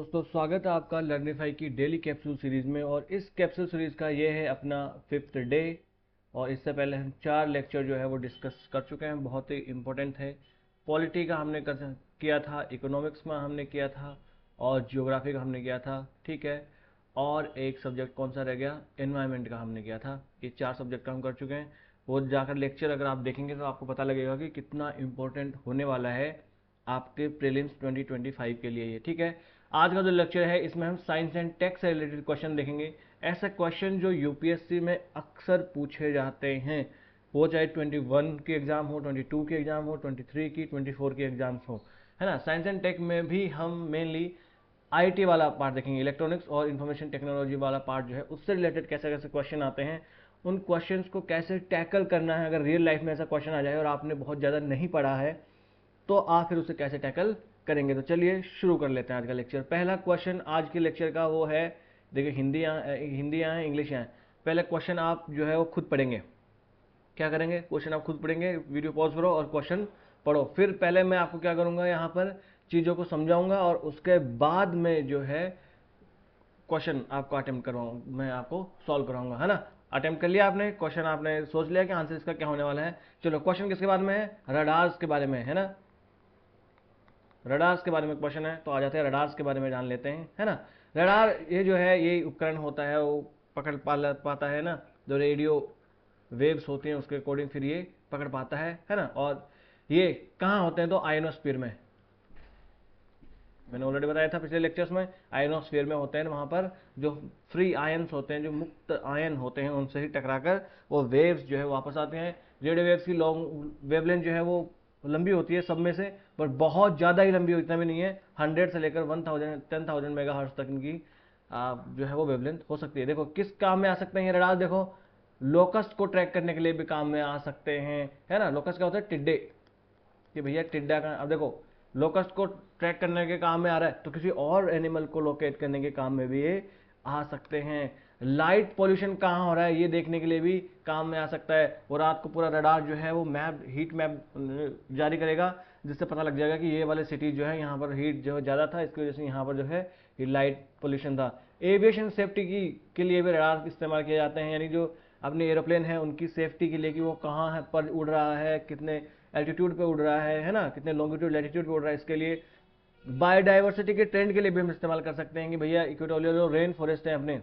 दोस्तों, स्वागत है आपका लर्निफाई की डेली कैप्सूल सीरीज़ में। और इस कैप्सूल सीरीज़ का ये है अपना 5th डे। और इससे पहले हम 4 लेक्चर जो है वो डिस्कस कर चुके हैं, बहुत ही इम्पोर्टेंट है। पॉलिटी का हमने किया था, इकोनॉमिक्स में हमने किया था, और जियोग्राफी का हमने किया था, ठीक है। और एक सब्जेक्ट कौन सा रह गया, एनवायरनमेंट का हमने किया था। ये 4 सब्जेक्ट का हम कर चुके हैं। वो जाकर लेक्चर अगर आप देखेंगे तो आपको पता लगेगा कि कितना इम्पोर्टेंट होने वाला है आपके प्रीलिम्स 2025 के लिए ये, ठीक है। आज का जो लेक्चर है इसमें हम साइंस एंड टेक से रिलेटेड क्वेश्चन देखेंगे। ऐसे क्वेश्चन जो यूपीएससी में अक्सर पूछे जाते हैं, वो चाहे 21 की एग्जाम हो, 22 की एग्जाम हो, 23 की, 24 की एग्जाम्स हो, है ना। साइंस एंड टेक में भी हम मेनली आईटी वाला पार्ट देखेंगे, इलेक्ट्रॉनिक्स और इंफॉर्मेशन टेक्नोलॉजी वाला पार्ट जो है उससे रिलेटेड कैसे कैसे क्वेश्चन आते हैं, उन क्वेश्चंस को कैसे टैकल करना है। अगर रियल लाइफ में ऐसा क्वेश्चन आ जाए और आपने बहुत ज़्यादा नहीं पढ़ा है तो आप फिर उसे कैसे टैकल करेंगे। तो चलिए शुरू कर लेते हैं आज का लेक्चर। पहला क्वेश्चन आज के लेक्चर का वो है, देखिए हिंदी यहाँ है, इंग्लिश यहाँ है। पहले क्वेश्चन आप जो है वो खुद पढ़ेंगे। क्या करेंगे, क्वेश्चन आप खुद पढ़ेंगे, वीडियो पॉज करो और क्वेश्चन पढ़ो। फिर पहले मैं आपको क्या करूँगा, यहाँ पर चीज़ों को समझाऊंगा और उसके बाद में जो है क्वेश्चन आपको अटेम्प्ट करवाऊँ, मैं आपको सॉल्व कराऊंगा, है ना। अटेम्प्ट कर लिया आपने क्वेश्चन, आपने सोच लिया कि आंसर इसका क्या होने वाला है। चलो क्वेश्चन किसके बारे में है, रडार्स के बारे में, है ना। रडार्स के बारे में क्वेश्चन है, तो आ जाते हैं रडार्स के बारे में जान लेते हैं, है ना। रडार ये जो है ये उपकरण होता है, वो पकड़ पाता है ना, जो रेडियो वेव्स होती हैं उसके अकॉर्डिंग फिर ये पकड़ पाता है ना। और ये कहाँ होते हैं, तो आयनोस्फीयर में। मैंने ऑलरेडी बताया था पिछले लेक्चर्स में, आयनोस्फीयर में होते हैं। वहाँ पर जो फ्री आयन्स होते हैं, जो मुक्त आयन होते हैं, उनसे ही टकराकर वो वेव्स जो है वापस आते हैं। रेडियो वेव्स की लॉन्ग वेवलेंथ जो है वो लंबी होती है सब में से, पर बहुत ज़्यादा ही लंबी, इतना भी नहीं है। 100 से लेकर 1000 मेगाहर्ट्ज तक इनकी जो है वो वेवलेंथ हो सकती है। देखो किस काम में आ सकते हैं ये रडार, देखो लोकस्ट को ट्रैक करने के लिए भी काम में आ सकते हैं, है ना। लोकस्ट क्या होता है, टिड्डे, कि भैया टिड्डा का, अब देखो लोकस्ट को ट्रैक करने के काम में आ रहा है तो किसी और एनिमल को लोकेट करने के काम में भी ये आ सकते हैं। लाइट पोल्यूशन कहाँ हो रहा है ये देखने के लिए भी काम में आ सकता है। और रात को पूरा रडार जो है वो मैप, हीट मैप जारी करेगा, जिससे पता लग जाएगा कि ये वाले सिटी जो है यहाँ पर हीट जो ज़्यादा था, इसकी वजह से यहाँ पर जो है ये लाइट पोल्यूशन था। एविएशन सेफ्टी के लिए भी रडार इस्तेमाल किए जाते हैं, यानी जो अपने एरोप्लेन है उनकी सेफ्टी के लिए, कि वो कहाँ है पर उड़ रहा है, कितने एल्टीट्यूड पे उड़ रहा है ना, कितने लॉन्गिट्यूड लैटिट्यूड पे उड़ रहा है। इसके लिए बायोडाइवर्सिटी के ट्रेंड के लिए भी हम इस्तेमाल कर सकते हैं, कि भैया इक्वेटोरियल जो रेन फॉरेस्ट है अपने,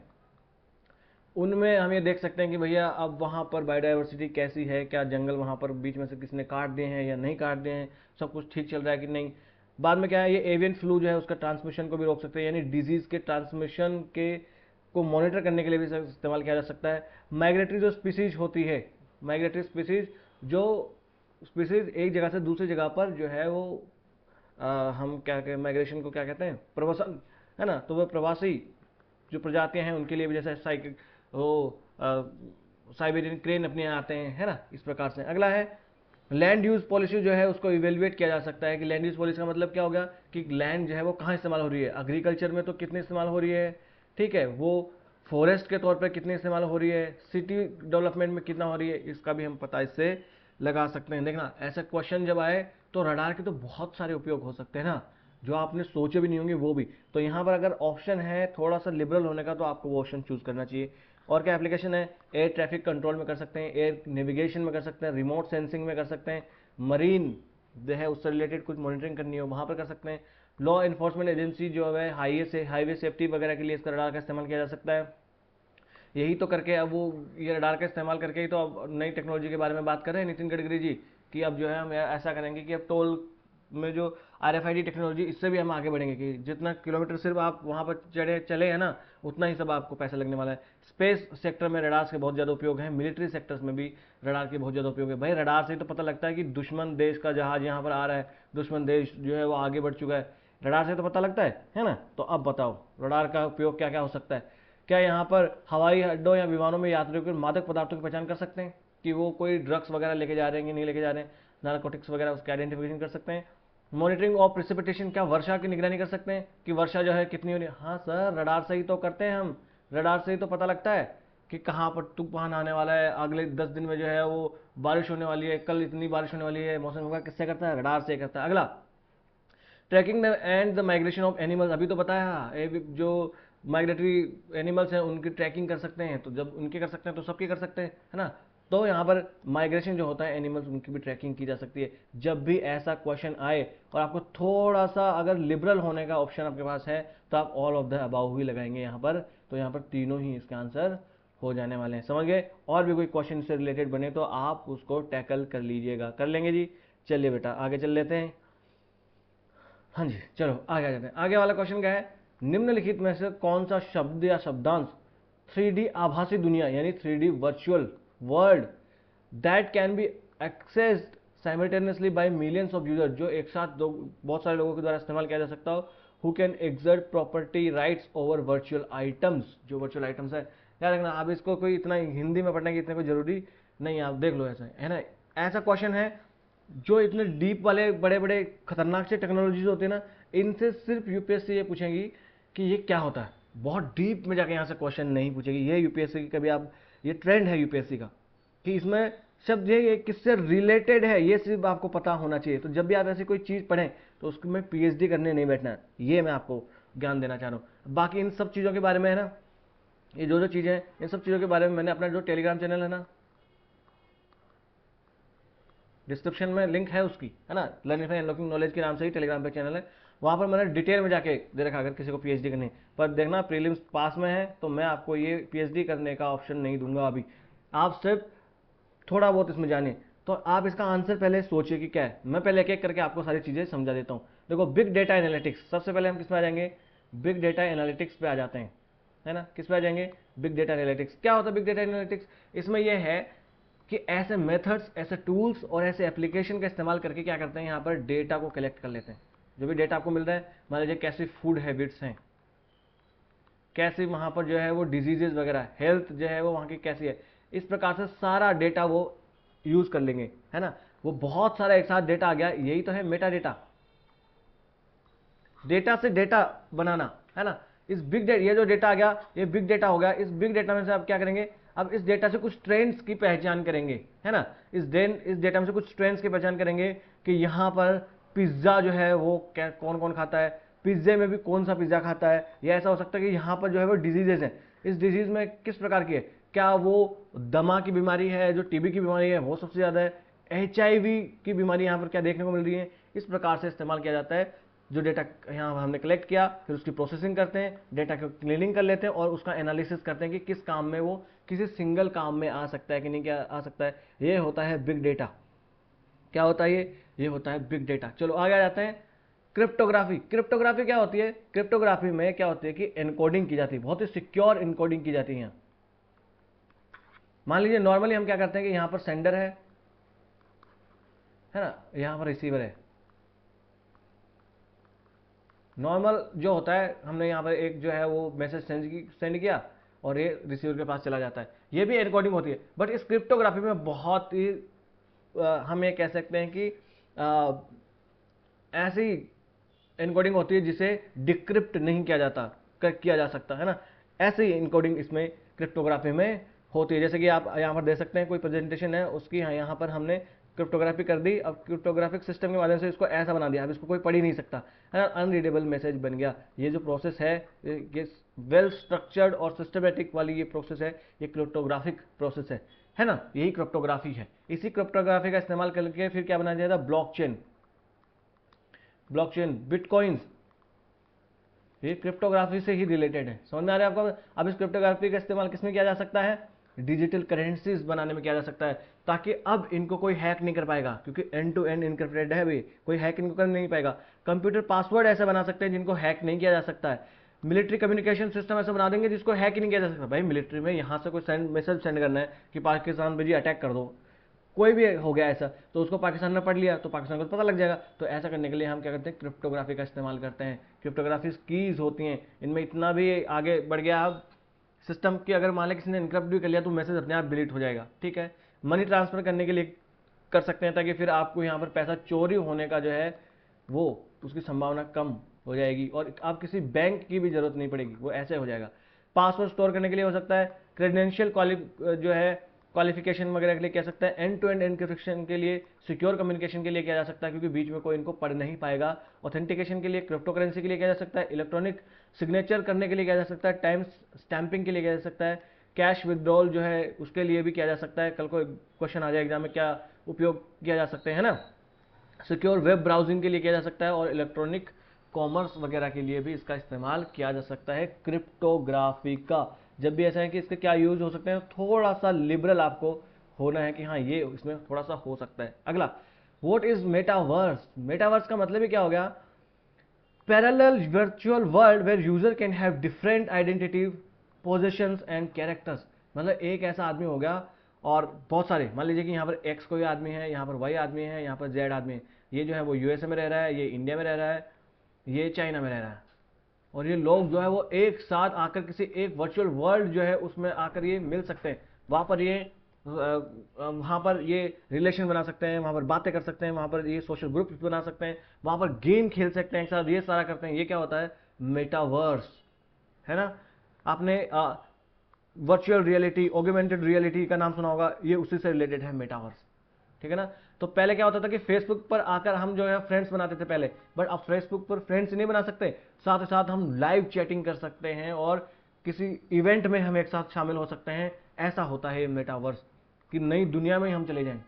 उनमें हम ये देख सकते हैं कि भैया अब वहाँ पर बायोडाइवर्सिटी कैसी है, क्या जंगल वहाँ पर बीच में से किसने काट दिए हैं या नहीं काट दिए हैं, सब कुछ ठीक चल रहा है कि नहीं। बाद में क्या है, ये एवियन फ्लू जो है उसका ट्रांसमिशन को भी रोक सकते हैं, यानी डिजीज के ट्रांसमिशन के को मॉनिटर करने के लिए भी इस्तेमाल किया जा सकता है। माइग्रेटरी जो स्पीसीज होती है, माइग्रेटरी स्पीसीज, जो स्पीसीज एक जगह से दूसरी जगह पर जो है वो हम क्या कहते हैं, माइग्रेशन को क्या कहते हैं, प्रवासन, है ना। तो वह प्रवासी जो प्रजातियां हैं उनके लिए भी, जैसे वो साइबेरियन क्रेन अपने यहाँ आते हैं, है ना, इस प्रकार से। अगला है लैंड यूज पॉलिसी जो है उसको इवेलुएट किया जा सकता है, कि लैंड यूज पॉलिसी का मतलब क्या होगा, कि लैंड जो है वो कहाँ इस्तेमाल हो रही है। एग्रीकल्चर में तो कितनी इस्तेमाल हो रही है, ठीक है, वो फॉरेस्ट के तौर पर कितनी इस्तेमाल हो रही है, सिटी डेवलपमेंट में कितना हो रही है, इसका भी हम पता इससे लगा सकते हैं। देखना ऐसा क्वेश्चन जब आए तो रडार के तो बहुत सारे उपयोग हो सकते हैं ना, जो आपने सोचे भी नहीं होंगे वो भी। तो यहाँ पर अगर ऑप्शन है थोड़ा सा लिबरल होने का तो आपको वो ऑप्शन चूज करना चाहिए। और क्या एप्लीकेशन है, एयर ट्रैफिक कंट्रोल में कर सकते हैं, एयर नेविगेशन में कर सकते हैं, रिमोट सेंसिंग में कर सकते हैं, मरीन जो है उससे रिलेटेड कुछ मॉनिटरिंग करनी हो वहाँ पर कर सकते हैं। लॉ इन्फोर्समेंट एजेंसी जो है हाईवे सेफ्टी वगैरह के लिए इसका रडार का इस्तेमाल किया जा सकता है। यही तो करके अब वो ये रडार का इस्तेमाल करके ही तो अब नई टेक्नोलॉजी के बारे में बात कर रहे हैं नितिन गडकरी जी, कि अब जो है हम ऐसा करेंगे कि अब टोल में जो RFID टेक्नोलॉजी, इससे भी हम आगे बढ़ेंगे, कि जितना किलोमीटर सिर्फ आप वहाँ पर चले हैं ना, उतना ही सब आपको पैसा लगने वाला है। स्पेस सेक्टर में रडार के बहुत ज़्यादा उपयोग है, मिलिट्री सेक्टर्स में भी रडार के बहुत ज़्यादा उपयोग है। भाई रडार से ही तो पता लगता है कि दुश्मन देश का जहाज यहाँ पर आ रहा है, दुश्मन देश जो है वो आगे बढ़ चुका है, रडार से तो पता लगता है ना। तो अब बताओ रडार का उपयोग क्या क्या हो सकता है। क्या यहाँ पर हवाई अड्डों या विमानों में यात्रियों के मादक पदार्थों की पहचान कर सकते हैं, कि वो कोई ड्रग्स वगैरह लेके जा रहे हैं कि नहीं लेके जा रहे हैं, नार्कोटिक्स वगैरह, उसका आइडेंटिफिकेशन कर सकते हैं। मॉनिटरिंग ऑफ प्रिसिपिटेशन, क्या वर्षा की निगरानी कर सकते हैं, कि वर्षा जो है कितनी हो रही है। हाँ सर, रडार से ही तो करते हैं हम, रडार से ही तो पता लगता है कि कहाँ पर तूफान आने वाला है, अगले 10 दिन में जो है वो बारिश होने वाली है, कल इतनी बारिश होने वाली है, मौसम विभाग किससे करता है, रडार से करता है। अगला tracking the end the migration of animals, अभी तो बताया, जो माइग्रेटरी एनिमल्स हैं उनकी ट्रैकिंग कर सकते हैं, तो जब उनके कर सकते हैं तो सबके कर सकते हैं, है ना। तो यहाँ पर माइग्रेशन जो होता है एनिमल्स, उनकी भी ट्रैकिंग की जा सकती है। जब भी ऐसा क्वेश्चन आए और आपको थोड़ा सा अगर लिबरल होने का ऑप्शन आपके पास है तो आप ऑल ऑफ द अबाउ ही लगाएंगे यहाँ पर, तो यहाँ पर तीनों ही इसका आंसर हो जाने वाले हैं, समझ गए। और भी कोई क्वेश्चन से रिलेटेड बने तो आप उसको टैकल कर लीजिएगा, कर लेंगे जी। चलिए बेटा आगे चल लेते हैं। हाँ जी चलो आगे आ जाते हैं। आगे वाला क्वेश्चन क्या है, निम्नलिखित में से कौन सा शब्द या शब्दांश 3D आभासी दुनिया यानी 3D virtual world that can be accessed simultaneously by millions of user, जो एक साथ बहुत सारे लोगों के द्वारा इस्तेमाल किया जा सकता हो, who can exert property rights over virtual items, जो वर्चुअल आइटम्स है। याद रखना, आप इसको कोई इतना हिंदी में पढ़ने की इतने कोई जरूरी नहीं, आप देख लो, ऐसा है ना। ऐसा क्वेश्चन है जो इतने डीप वाले बड़े बड़े खतरनाक से टेक्नोलॉजीज होती है ना, इनसे सिर्फ यूपीएससी ये पूछेगी कि ये क्या होता है, बहुत डीप में जाके यहाँ से क्वेश्चन नहीं पूछेगी। ये यूपीएससी की कभी आप, ये ट्रेंड है यूपीएससी का कि इसमें शब्द ये किससे रिलेटेड है ये सिर्फ आपको पता होना चाहिए। तो जब भी आप ऐसी कोई चीज़ पढ़ें तो उसको में पीएचडी करने नहीं बैठना है, ये मैं आपको ज्ञान देना चाह रहा हूँ। बाकी इन सब चीज़ों के बारे में है ना, ये जो जो चीज़ें हैं इन सब चीज़ों के बारे में मैंने अपना जो टेलीग्राम चैनल है ना, डिस्क्रिप्शन में लिंक है उसकी, है ना, लर्निंग फॉर अनलॉकिंग नॉलेज के नाम से ही टेलीग्राम पे चैनल है, वहाँ पर मैंने डिटेल में जाके दे रखा, अगर किसी को पीएचडी करनी पर देखना प्रीलिम्स पास में है तो मैं आपको ये पीएचडी करने का ऑप्शन नहीं दूंगा अभी, आप सिर्फ थोड़ा बहुत इसमें जानिए। तो आप इसका आंसर पहले सोचिए कि क्या है, मैं पहले एक एक करके आपको सारी चीज़ें समझा देता हूँ। देखो बिग डेटा एनालिटिक्स, सबसे पहले हम किस पे आ जाएंगे, बिग डेटा एनालिटिक्स पे आ जाते हैं, है ना। किस पे आ जाएंगे, बिग डेटा एनालिटिक्स। क्या होता है बिग डेटा एनालिटिक्स, इसमें यह है कि ऐसे मेथड्स, ऐसे टूल्स और ऐसे एप्लीकेशन का इस्तेमाल करके क्या करते हैं, यहाँ पर डेटा को कलेक्ट कर लेते हैं। जो भी डेटा आपको मिल रहा है, मान लीजिए कैसी फूड हैबिट्स हैं, कैसी वहाँ पर जो है वो डिजीजेज वगैरह, हेल्थ जो है वो वहाँ की कैसी है, इस प्रकार से सारा डेटा वो यूज कर लेंगे, है ना। वो बहुत सारा एक साथ डेटा आ गया, यही तो है मेटा डेटा, डेटा से डेटा बनाना, है ना। इस बिग डेटा, ये जो डेटा आ गया ये बिग डेटा हो गया। इस बिग डेटा में से आप क्या करेंगे, अब इस डेटा से कुछ ट्रेंड्स की पहचान करेंगे, है ना। इस डेटा में से कुछ ट्रेंड्स की पहचान करेंगे कि यहाँ पर पिज्ज़ा जो है वो क्या, कौन कौन खाता है, पिज्जे में भी कौन सा पिज्ज़ा खाता है, या ऐसा हो सकता है कि यहाँ पर जो है वो डिजीजेज हैं, इस डिजीज में किस प्रकार की है, क्या वो दमा की बीमारी है, जो टीबी की बीमारी है वो सबसे ज़्यादा है, एचआईवी की बीमारी यहाँ पर क्या देखने को मिल रही है। इस प्रकार से इस्तेमाल किया जाता है। जो डेटा यहाँ हमने कलेक्ट किया, फिर उसकी प्रोसेसिंग करते हैं, डेटा को क्लीनिंग कर लेते हैं और उसका एनालिसिस करते हैं कि किस काम में वो किसी सिंगल काम में आ सकता है कि नहीं क्या आ सकता है। ये होता है बिग डेटा। क्या होता है ये होता है बिग डेटा। चलो आगे आ जाते हैं। क्रिप्टोग्राफी, क्रिप्टोग्राफी क्या होती है, क्रिप्टोग्राफी में क्या होती है कि एनकोडिंग की जाती है, बहुत ही सिक्योर एनकोडिंग की जाती है। मान लीजिए नॉर्मली हम क्या करते हैं कि यहाँ पर सेंडर है ना, यहाँ पर रिसीवर है। नॉर्मल जो होता है, हमने यहाँ पर एक जो है वो मैसेज सेंड किया और ये रिसीवर के पास चला जाता है, ये भी एनकोडिंग होती है। बट इस क्रिप्टोग्राफी में बहुत ही हम ये कह सकते हैं कि ऐसी एनकोडिंग होती है जिसे डिक्रिप्ट नहीं किया जाता, किया जा सकता, है ना। ऐसी एनकोडिंग इसमें क्रिप्टोग्राफी में होती है। जैसे कि आप यहाँ पर दे सकते हैं, कोई प्रेजेंटेशन है उसकी यहाँ पर हमने क्रिप्टोग्राफी कर दी, अब क्रिप्टोग्राफिक सिस्टम के माध्यम से इसको ऐसा बना दिया, अब इसको कोई पढ़ ही नहीं सकता, है ना, अनरीडेबल मैसेज बन गया। ये जो प्रोसेस है, ये वेल स्ट्रक्चर्ड और सिस्टमेटिक वाली ये प्रोसेस है, ये क्रिप्टोग्राफिक प्रोसेस है ना, यही क्रिप्टोग्राफी है। इसी क्रिप्टोग्राफी का इस्तेमाल करके फिर क्या बनाया जाता है, ब्लॉकचेन, ब्लॉकचेन, बिटकॉइंस, ये क्रिप्टोग्राफी से ही रिलेटेड है। समझ में आ रहा है आपको। अब इस क्रिप्टोग्राफी का इस्तेमाल किसमें किया जा सकता है, डिजिटल करेंसीज बनाने में किया जा सकता है, ताकि अब इनको कोई हैक नहीं कर पाएगा, क्योंकि एंड टू एंड इनक्रिप्टेड है भाई, कोई हैक इनको कर नहीं पाएगा। कंप्यूटर पासवर्ड ऐसे बना सकते हैं जिनको हैक नहीं किया जा सकता है। मिलिट्री कम्युनिकेशन सिस्टम ऐसा बना देंगे जिसको हैक ही नहीं किया जा सकता। भाई मिलिट्री में यहाँ से कोई मैसेज सेंड करना है कि पाकिस्तान पे जी अटैक कर दो, कोई भी हो गया ऐसा, तो उसको पाकिस्तान ने पढ़ लिया तो पाकिस्तान को पता लग जाएगा। तो ऐसा करने के लिए हम क्या करते हैं, क्रिप्टोग्राफी का इस्तेमाल करते हैं। क्रिप्टोग्राफी कीज होती हैं, इनमें इतना भी आगे बढ़ गया अब सिस्टम की, अगर मान लें किसी ने इनक्रप्ट भी कर लिया तो मैसेज अपने आप डिलीट हो जाएगा, ठीक है। मनी ट्रांसफर करने के लिए कर सकते हैं, ताकि फिर आपको यहाँ पर पैसा चोरी होने का जो है वो उसकी संभावना कम हो जाएगी और आप किसी बैंक की भी जरूरत नहीं पड़ेगी, वो ऐसे हो जाएगा। पासवर्ड स्टोर करने के लिए हो सकता है, क्रेडेंशियल जो है क्वालिफिकेशन वगैरह के लिए किया जा सकता है, एंड टू एंड एन्क्रिप्शन के लिए, सिक्योर कम्युनिकेशन के लिए किया जा सकता है क्योंकि बीच में कोई इनको पढ़ नहीं पाएगा, ऑथेंटिकेशन के लिए, क्रिप्टो करेंसी के लिए किया जा सकता है, इलेक्ट्रॉनिक सिग्नेचर करने के लिए किया जा सकता है, टाइम स्टैंपिंग के लिए किया जा सकता है, कैश विदड्रॉल जो है उसके लिए भी किया जा सकता है, कल को क्वेश्चन आ जाए एग्जाम में क्या उपयोग किया जा सकते हैं ना, सिक्योर वेब ब्राउजिंग के लिए किया जा सकता है, और इलेक्ट्रॉनिक कॉमर्स वगैरह के लिए भी इसका इस्तेमाल किया जा सकता है क्रिप्टोग्राफी का। जब भी ऐसा है कि इसके क्या यूज हो सकते हैं, थोड़ा सा लिबरल आपको होना है कि हाँ ये इसमें थोड़ा सा हो सकता है। अगला, व्हाट इज मेटावर्स? मेटावर्स का मतलब ही क्या हो गया? Parallel virtual world where user can have different identity, positions and characters. मतलब एक ऐसा आदमी हो गया और बहुत सारे, मान लीजिए कि यहाँ पर एक्स कोई आदमी है, यहाँ पर वाई आदमी है, यहाँ पर जेड आदमी है, ये जो है वो यूएसए में रह रहा है, ये इंडिया में रह रहा है, ये चाइना में रह रहा है, और ये लोग जो है वो एक साथ आकर किसी एक वर्चुअल वर्ल्ड जो है उसमें आकर ये मिल सकते हैं, वहाँ पर ये वहाँ पर ये रिलेशन बना सकते हैं, वहाँ पर बातें कर सकते हैं, वहाँ पर ये सोशल ग्रुप्स बना सकते हैं, वहाँ पर गेम खेल सकते हैं एक साथ, ये सारा करते हैं। ये क्या होता है? मेटावर्स, है ना। आपने वर्चुअल रियलिटी, ऑगमेंटेड रियलिटी का नाम सुना होगा, ये उसी से रिलेटेड है मेटावर्स, ठीक है ना। तो पहले क्या होता था कि फेसबुक पर आकर हम जो है फ्रेंड्स बनाते थे पहले, बट अब फेसबुक पर फ्रेंड्स नहीं बना सकते, साथ ही साथ हम लाइव चैटिंग कर सकते हैं और किसी इवेंट में हम एक साथ शामिल हो सकते हैं। ऐसा होता है मेटावर्स, कि नई दुनिया में हम चले जाएं,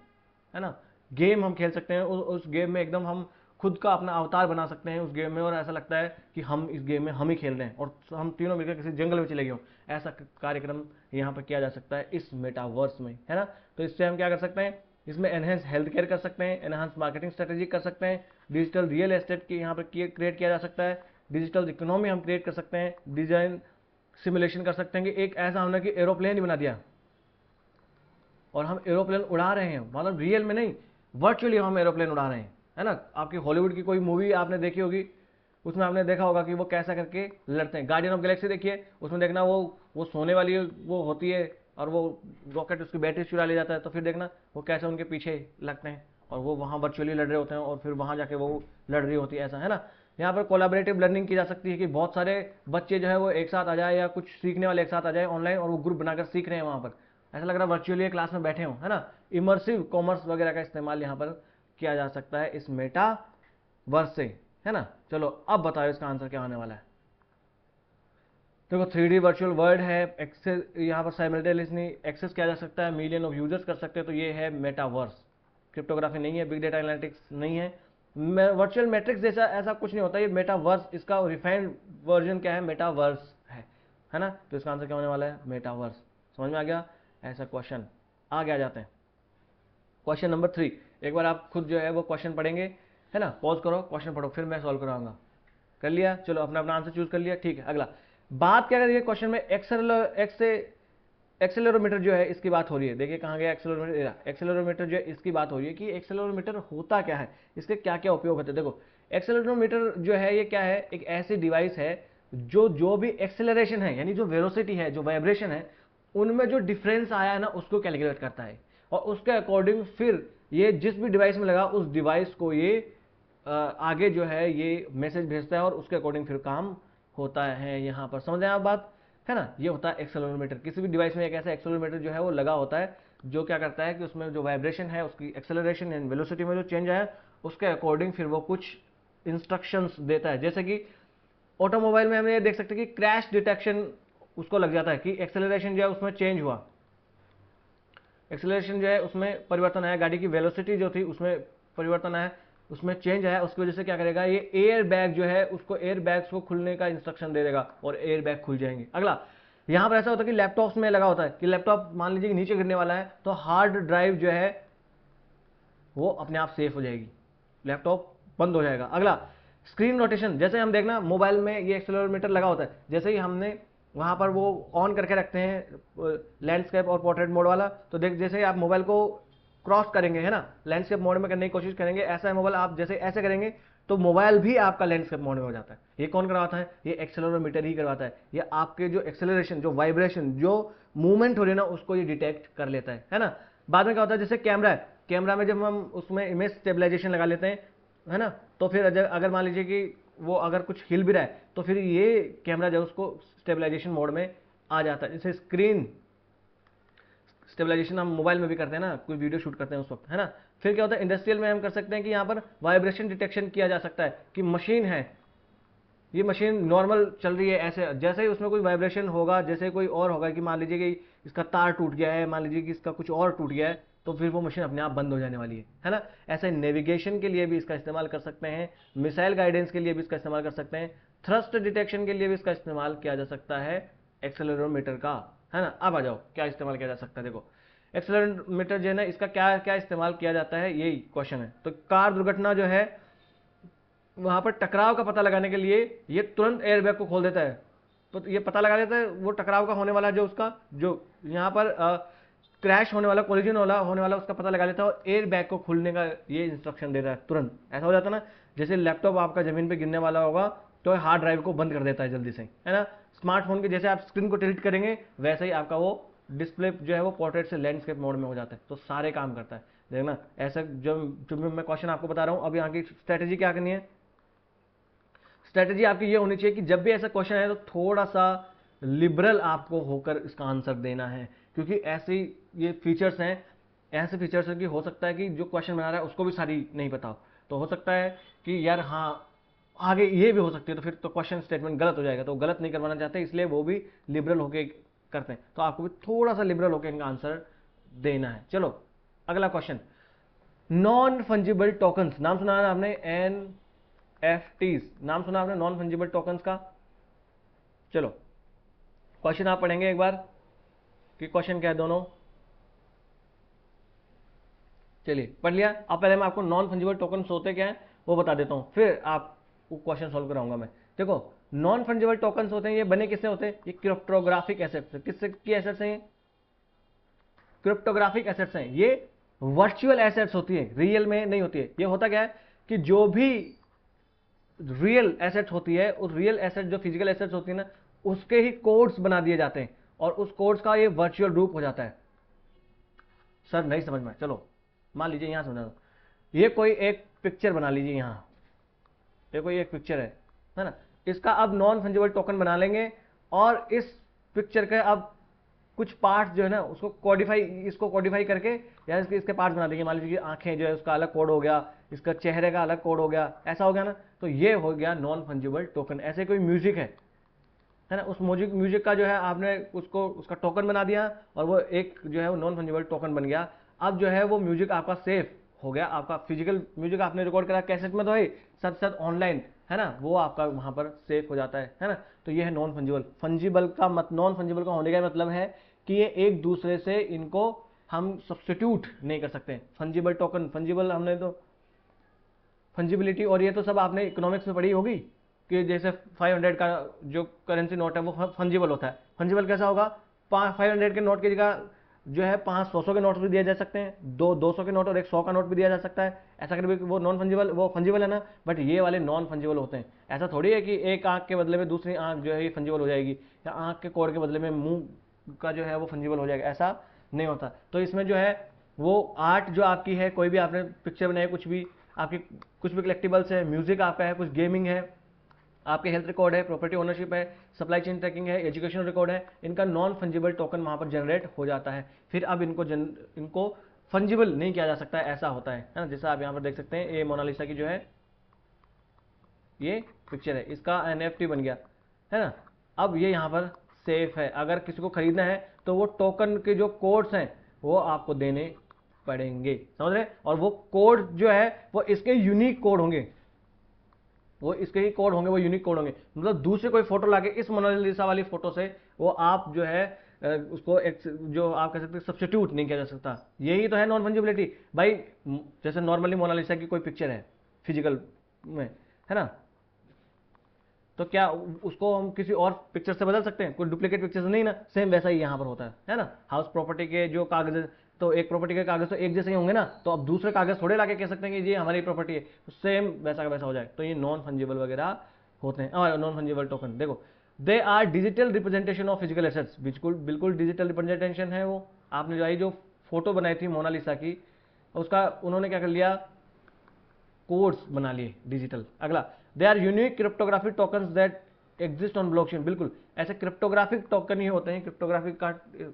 है ना। गेम हम खेल सकते हैं, उस गेम में एकदम हम खुद का अपना अवतार बना सकते हैं उस गेम में, और ऐसा लगता है कि हम इस गेम में हम ही खेल रहे हैं और हम तीनों मिलकर किसी जंगल में चले गए हों। ऐसा कार्यक्रम यहाँ पर किया जा सकता है इस मेटावर्स में, है ना। तो इससे हम क्या कर सकते हैं? इसमें एनहेंस हेल्थ केयर कर सकते हैं, एनहांस मार्केटिंग स्ट्रेटेजी कर सकते हैं, डिजिटल रियल एस्टेट की यहाँ पर क्रिएट किया जा सकता है, डिजिटल इकोनॉमी हम क्रिएट कर सकते हैं, डिजाइन सिमुलेशन कर सकते हैं कि एक ऐसा हमने कि एरोप्लेन ही बना दिया और हम एरोप्लेन उड़ा रहे हैं, मतलब रियल में नहीं, वर्चुअली हम एरोप्लेन उड़ा रहे हैं, है ना। आपकी हॉलीवुड की कोई मूवी आपने देखी होगी, उसमें आपने देखा होगा कि वो कैसा करके लड़ते हैं। गार्डियन ऑफ गैलेक्सी देखिए, उसमें देखना वो सोने वाली वो होती है और वो रॉकेट उसकी बैटरी चुरा ले जाता है, तो फिर देखना वो कैसे उनके पीछे लगते हैं और वो वहाँ वर्चुअली लड़ रहे होते हैं और फिर वहाँ जाके वो लड़ रही होती है, ऐसा, है ना। यहाँ पर कोलैबोरेटिव लर्निंग की जा सकती है कि बहुत सारे बच्चे जो है वो एक साथ आ जाए या कुछ सीखने वाले एक साथ आ जाए ऑनलाइन, और वो ग्रुप बनाकर सीख रहे हैं वहाँ पर, ऐसा लग रहा है वर्चुअली क्लास में बैठे हो, है ना। इमर्सिव कॉमर्स वगैरह का इस्तेमाल यहाँ पर किया जा सकता है इस मेटावर्स से, है ना। चलो अब बताओ इसका आंसर क्या आने वाला है। देखो 3D वर्चुअल वर्ल्ड है, एक्सेस यहाँ पर साइमल्टेनियसली एक्सेस किया जा सकता है, मिलियन ऑफ यूजर्स कर सकते हैं, तो ये है मेटावर्स। क्रिप्टोग्राफी नहीं है, बिग डेटा एनालिटिक्स नहीं है, वर्चुअल मैट्रिक्स जैसा ऐसा कुछ नहीं होता, ये मेटावर्स, इसका रिफाइंड वर्जन क्या है? मेटावर्स है ना। तो इसका आंसर क्या होने वाला है? मेटावर्स। समझ में आ गया? ऐसा क्वेश्चन आगे आ जाते हैं। क्वेश्चन नंबर 3, एक बार आप खुद जो है वो क्वेश्चन पढ़ेंगे, है ना। पॉज करो, क्वेश्चन पढ़ो, फिर मैं सॉल्व कराऊंगा। कर लिया? चलो अपना अपना आंसर चूज कर लिया, ठीक है। अगला, बात क्या कर रही है क्वेश्चन में? एक्सेलेरोमीटर जो है इसकी बात हो रही है। देखिए कहाँ गया एक्सेलेरोमीटर? एक्सेलेरोमीटर जो है इसकी बात हो रही है कि एक्सेलेरोमीटर होता क्या है, इसके क्या क्या उपयोग होते हैं। देखो एक्सेलेरोमीटर जो है ये क्या है? एक ऐसी डिवाइस है जो भी एक्सेलरेशन है, यानी जो वेलोसिटी है, जो वाइब्रेशन है, उनमें जो डिफरेंस आया है ना उसको कैलकुलेट करता है, और उसके अकॉर्डिंग फिर ये जिस भी डिवाइस में लगा उस डिवाइस को ये आगे जो है ये मैसेज भेजता है और उसके अकॉर्डिंग फिर काम होता है। यहाँ पर समझ आए आप बात, है ना। ये होता है एक्सेलेरोमीटर। किसी भी डिवाइस में एक ऐसा एक्सेलेरोमीटर जो है वो लगा होता है जो क्या करता है कि उसमें जो वाइब्रेशन है, उसकी एक्सेलरेशन एंड वेलोसिटी में जो चेंज आया उसके अकॉर्डिंग फिर वो कुछ इंस्ट्रक्शंस देता है। जैसे कि ऑटोमोबाइल में हम ये देख सकते हैं कि क्रैश डिटेक्शन उसको लग जाता है कि एक्सेलरेशन जो है उसमें चेंज हुआ, एक्सेलरेशन जो है उसमें परिवर्तन आया, गाड़ी की वेलोसिटी जो थी उसमें परिवर्तन आया, उसमें चेंज आया, उसकी वजह से क्या करेगा ये एयर बैग जो है उसको एयर बैग्स को खुलने का इंस्ट्रक्शन दे देगा और एयर बैग खुल जाएंगे। अगला, यहां पर ऐसा होता है कि लैपटॉप्स में लगा होता है कि लैपटॉप मान लीजिए कि नीचे गिरने वाला है तो हार्ड ड्राइव जो है वो अपने आप सेफ हो जाएगी, लैपटॉप बंद हो जाएगा। अगला, स्क्रीन रोटेशन। जैसे हम देखना मोबाइल में ये एक्सेलेरोमीटर लगा होता है, जैसे ही हमने वहां पर वो ऑन करके रखते हैं लैंडस्केप और पोर्ट्रेट मोड वाला, तो देख जैसे ही आप मोबाइल को क्रॉस करेंगे, है ना, लैंडस्केप मोड में करने की कोशिश करेंगे, ऐसा है मोबाइल, आप जैसे ऐसे करेंगे तो मोबाइल भी आपका लैंडस्केप मोड में हो जाता है। ये कौन करवाता है? ये एक्सेलेरोमीटर ही करवाता है। ये आपके जो एक्सेलरेशन, जो वाइब्रेशन, जो मूवमेंट हो रही है ना उसको ये डिटेक्ट कर लेता है ना। बाद में क्या होता है, जैसे कैमरा है, कैमरा में जब हम उसमें इमेज स्टेबलाइजेशन लगा लेते हैं, है ना, तो फिर अगर मान लीजिए कि वो अगर कुछ हिल भी रहा है तो फिर ये कैमरा जो उसको स्टेबलाइजेशन मोड में आ जाता है। जैसे स्टेबलाइजेशन हम मोबाइल में भी करते हैं ना, कोई वीडियो शूट करते हैं उस वक्त, है ना। फिर क्या होता है, इंडस्ट्रियल में हम कर सकते हैं कि यहाँ पर वाइब्रेशन डिटेक्शन किया जा सकता है कि मशीन है, ये मशीन नॉर्मल चल रही है, ऐसे जैसे ही उसमें कोई वाइब्रेशन होगा, जैसे कोई और होगा कि मान लीजिए कि इसका तार टूट गया है, मान लीजिए कि इसका कुछ और टूट गया है, तो फिर वो मशीन अपने आप बंद हो जाने वाली है ना। ऐसे नेविगेशन के लिए भी इसका इस्तेमाल कर सकते हैं, मिसाइल गाइडेंस के लिए भी इसका इस्तेमाल कर सकते हैं, थ्रस्ट डिटेक्शन के लिए भी इसका इस्तेमाल किया जा सकता है एक्सेलरोमीटर का, है ना। अब आ जाओ क्या इस्तेमाल किया जा सकता है। देखो एक्सेलरोमीटर जो है ना, इसका क्या क्या इस्तेमाल किया जाता है, यही क्वेश्चन है। तो कार दुर्घटना जो है, वहां पर टकराव का पता लगाने के लिए ये तुरंत एयरबैग को खोल देता है, तो ये पता लगा देता है वो टकराव का होने वाला जो उसका जो यहाँ पर क्रैश होने वाला, कोलिजन होने वाला उसका पता लगा देता है और एयर बैग को खुलने का ये इंस्ट्रक्शन दे रहा है तुरंत। ऐसा हो जाता है ना, जैसे लैपटॉप आपका जमीन पे गिरने वाला होगा तो हार्ड ड्राइव को बंद कर देता है जल्दी से, है ना। स्मार्टफोन के जैसे आप स्क्रीन को टिल्ट करेंगे वैसे ही आपका वो डिस्प्ले जो है वो पोर्ट्रेट से लैंडस्केप मोड में हो जाता है, तो सारे काम करता है। देखना ऐसा जो मैं क्वेश्चन आपको बता रहा हूँ, अब यहाँ की स्ट्रेटेजी क्या करनी है। स्ट्रेटेजी आपकी ये होनी चाहिए कि जब भी ऐसा क्वेश्चन है तो थोड़ा सा लिबरल आपको होकर इसका आंसर देना है, क्योंकि ऐसे ये फीचर्स हैं, ऐसे फीचर्स हैं कि हो सकता है कि जो क्वेश्चन बना रहा है उसको भी सारी नहीं पता हो, तो हो सकता है कि यार हाँ आगे ये भी हो सकती है, तो फिर तो क्वेश्चन स्टेटमेंट गलत हो जाएगा, तो गलत नहीं करवाना चाहते, इसलिए वो भी लिबरल होके करते हैं। तो आपको भी थोड़ा सा लिबरल होकर इनका आंसर देना है। चलो अगला क्वेश्चन, नॉन फंजिबल टोकन्स, नाम सुना है आपने, NFTs नाम सुना आपने नॉन फंजिबल टोकन्स का। चलो क्वेश्चन आप पढ़ेंगे एक बार कि क्वेश्चन क्या है दोनों, चलिए पढ़ लिया। अब पहले मैं आपको नॉन फंजिबल टोकन्स होते क्या है वो बता देता हूं, फिर आप क्वेश्चन सॉल्व कराऊंगा मैं। देखो नॉन फंजिबल टोकन्स होते हैं, ये बने किससे होते हैं, ये क्रिप्टोग्राफिक एसेट्स है। किससे की एसेट्स हैं, क्रिप्टोग्राफिक एसेट्स हैं। ये वर्चुअल एसेट्स होती है, रियल में नहीं होती है। ये होता क्या है कि जो भी रियल एसेट्स होती है, उस रियल एसेट जो फिजिकल एसेट्स होती है ना, उसके ही कोड्स बना दिए जाते हैं और उस कोड्स का ये वर्चुअल रूप हो जाता है। सर नहीं समझ में, चलो मान लीजिए यहां समझा दो, ये कोई एक पिक्चर बना लीजिए, यहां ये कोई एक पिक्चर है ना, इसका अब नॉन फंजिबल टोकन बना लेंगे और इस पिक्चर के अब कुछ पार्ट्स जो है ना उसको इसको कोडिफाई करके या इसके पार्ट्स बना देंगे। मान लीजिए कि आंखें जो है उसका अलग कोड हो गया, इसका चेहरे का अलग कोड हो गया, ऐसा हो गया ना, तो ये हो गया नॉन फंजिबल टोकन। ऐसे कोई म्यूजिक है ना, उस म्यूजिक का जो है आपने उसको उसका टोकन बना दिया और वो एक जो है वो नॉन फंजिबल टोकन बन गया। अब जो है वो म्यूजिक आपका सेफ हो गया, आपका फिजिकल म्यूजिक आपने रिकॉर्ड करा कैसेट में तो है, साथ साथ ऑनलाइन, है ना, वो आपका वहां पर सेफ हो जाता है ना। तो ये है नॉन फंजिबल। नॉन फंजिबल का होने का मतलब है कि ये एक दूसरे से इनको हम सब्स्टिट्यूट नहीं कर सकते। फंजिबल टोकन, फंजिबल हमने तो फंजिबिलिटी और ये तो सब आपने इकोनॉमिक्स में पढ़ी होगी कि जैसे 500 का जो करेंसी नोट है वो फंजिबल होता है। फंजिबल कैसा होगा, 500 के नोट की जगह जो है 500 के नोट भी दिए जा सकते हैं, 200 के नोट और 100 का नोट भी दिया जा सकता है, ऐसा करके वो नॉन फंजिबल, वो फंजिबल है ना, बट ये वाले नॉन फंजिबल होते हैं। ऐसा थोड़ी है कि एक आंख के बदले में दूसरी आंख जो है ये फंजिबल हो जाएगी, या आंख के कोड के बदले में मुंह का जो है वो फंजिबल हो जाएगा, ऐसा नहीं होता। तो इसमें जो है वो आर्ट जो आपकी है, कोई भी आपने पिक्चर बनाई, कुछ भी आपकी, कुछ भी कलेक्टिबल्स है, म्यूजिक आपका है, कुछ गेमिंग है, आपके हेल्थ रिकॉर्ड है, प्रॉपर्टी ओनरशिप है, सप्लाई चेन ट्रैकिंग है, एजुकेशन रिकॉर्ड है, इनका नॉन फंजिबल टोकन वहां पर जनरेट हो जाता है। फिर अब इनको फंजिबल नहीं किया जा सकता है, ऐसा होता है ना। जैसा आप यहाँ पर देख सकते हैं, ये मोनालिसा की जो है ये पिक्चर है, इसका NFT बन गया, है ना। अब ये यहाँ पर सेफ है, अगर किसी को खरीदना है तो वो टोकन के जो कोड्स हैं वो आपको देने पड़ेंगे, समझ रहे। और वो कोड जो है वो इसके यूनिक कोड होंगे, वो इसके ही कोड होंगे, वो यूनिक कोड होंगे। मतलब दूसरे कोई फोटो लाके इस मोनालिसा वाली फोटो से वो आप जो है उसको एक जो आप कह सकते हैं सब्स्टिट्यूट नहीं किया जा सकता। यही तो है नॉन फंजिबिलिटी भाई। जैसे नॉर्मली मोनालिसा की कोई पिक्चर है फिजिकल में, है ना, तो क्या उसको हम किसी और पिक्चर से बदल सकते हैं, कोई डुप्लीकेट पिक्चर से नहीं ना। सेम वैसा ही यहाँ पर होता है ना। हाउस प्रॉपर्टी के जो कागज, तो एक प्रॉपर्टी के कागज तो एक जैसे ही होंगे ना, तो अब दूसरे कागज थोड़े लाके कह सकते हैं कि ये हमारी प्रॉपर्टी है, तो सेम वैसा का वैसा हो जाए। तो ये नॉन फंजिबल वगैरह होते हैं, और नॉन फंजिबल टोकन देखो, they are digital representation of physical assets. बिल्कुल बिल्कुल डिजिटल रिप्रेजेंटेशन है वो। आपने जो फोटो बनाई थी मोनालिसा की, उसका उन्होंने क्या कर लिया, कोड्स बना लिए डिजिटल। अगला, they are unique cryptographic tokens that exist on blockchain. बिल्कुल ऐसे क्रिप्टोग्राफिक टोकन ही होते हैं, क्रिप्टोग्राफिक का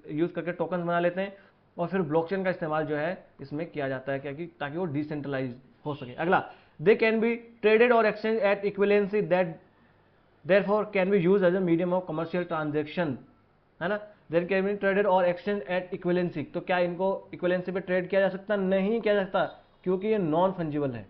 यूज करके टोकन बना लेते हैं और फिर ब्लॉकचेन का इस्तेमाल जो है इसमें किया जाता है, क्या कि ताकि वो डिसेंट्रलाइज हो सके। अगला, दे कैन बी ट्रेडेड और exchange at equivalency that therefore can be use as a medium of commercial transaction, है ना। देन कैन बी ट्रेडेड और एक्सचेंज एट इक्विवेलेंसी, तो क्या इनको इक्विवेलेंसी पे ट्रेड किया जा सकता? नहीं किया जा सकता, क्योंकि ये नॉन फंजिबल है।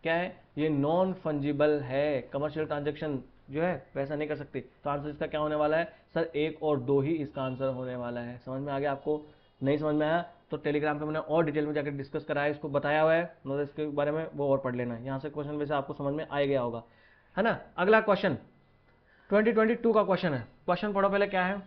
क्या है ये? नॉन फंजिबल है। कमर्शियल ट्रांजेक्शन जो है वैसा नहीं कर सकती। तो आंसर इसका क्या होने वाला है सर? 1 और 2 ही इसका आंसर होने वाला है। समझ में आ गया आपको? नहीं समझ में आया तो टेलीग्राम पे मैंने और डिटेल में जाकर डिस्कस करा है, इसको बताया हुआ है, मतलब इसके बारे में वो और पढ़ लेना है। यहाँ से क्वेश्चन वैसे आपको समझ में आ गया होगा, है ना। अगला क्वेश्चन 2022 का क्वेश्चन है। क्वेश्चन पढ़ो पहले क्या है,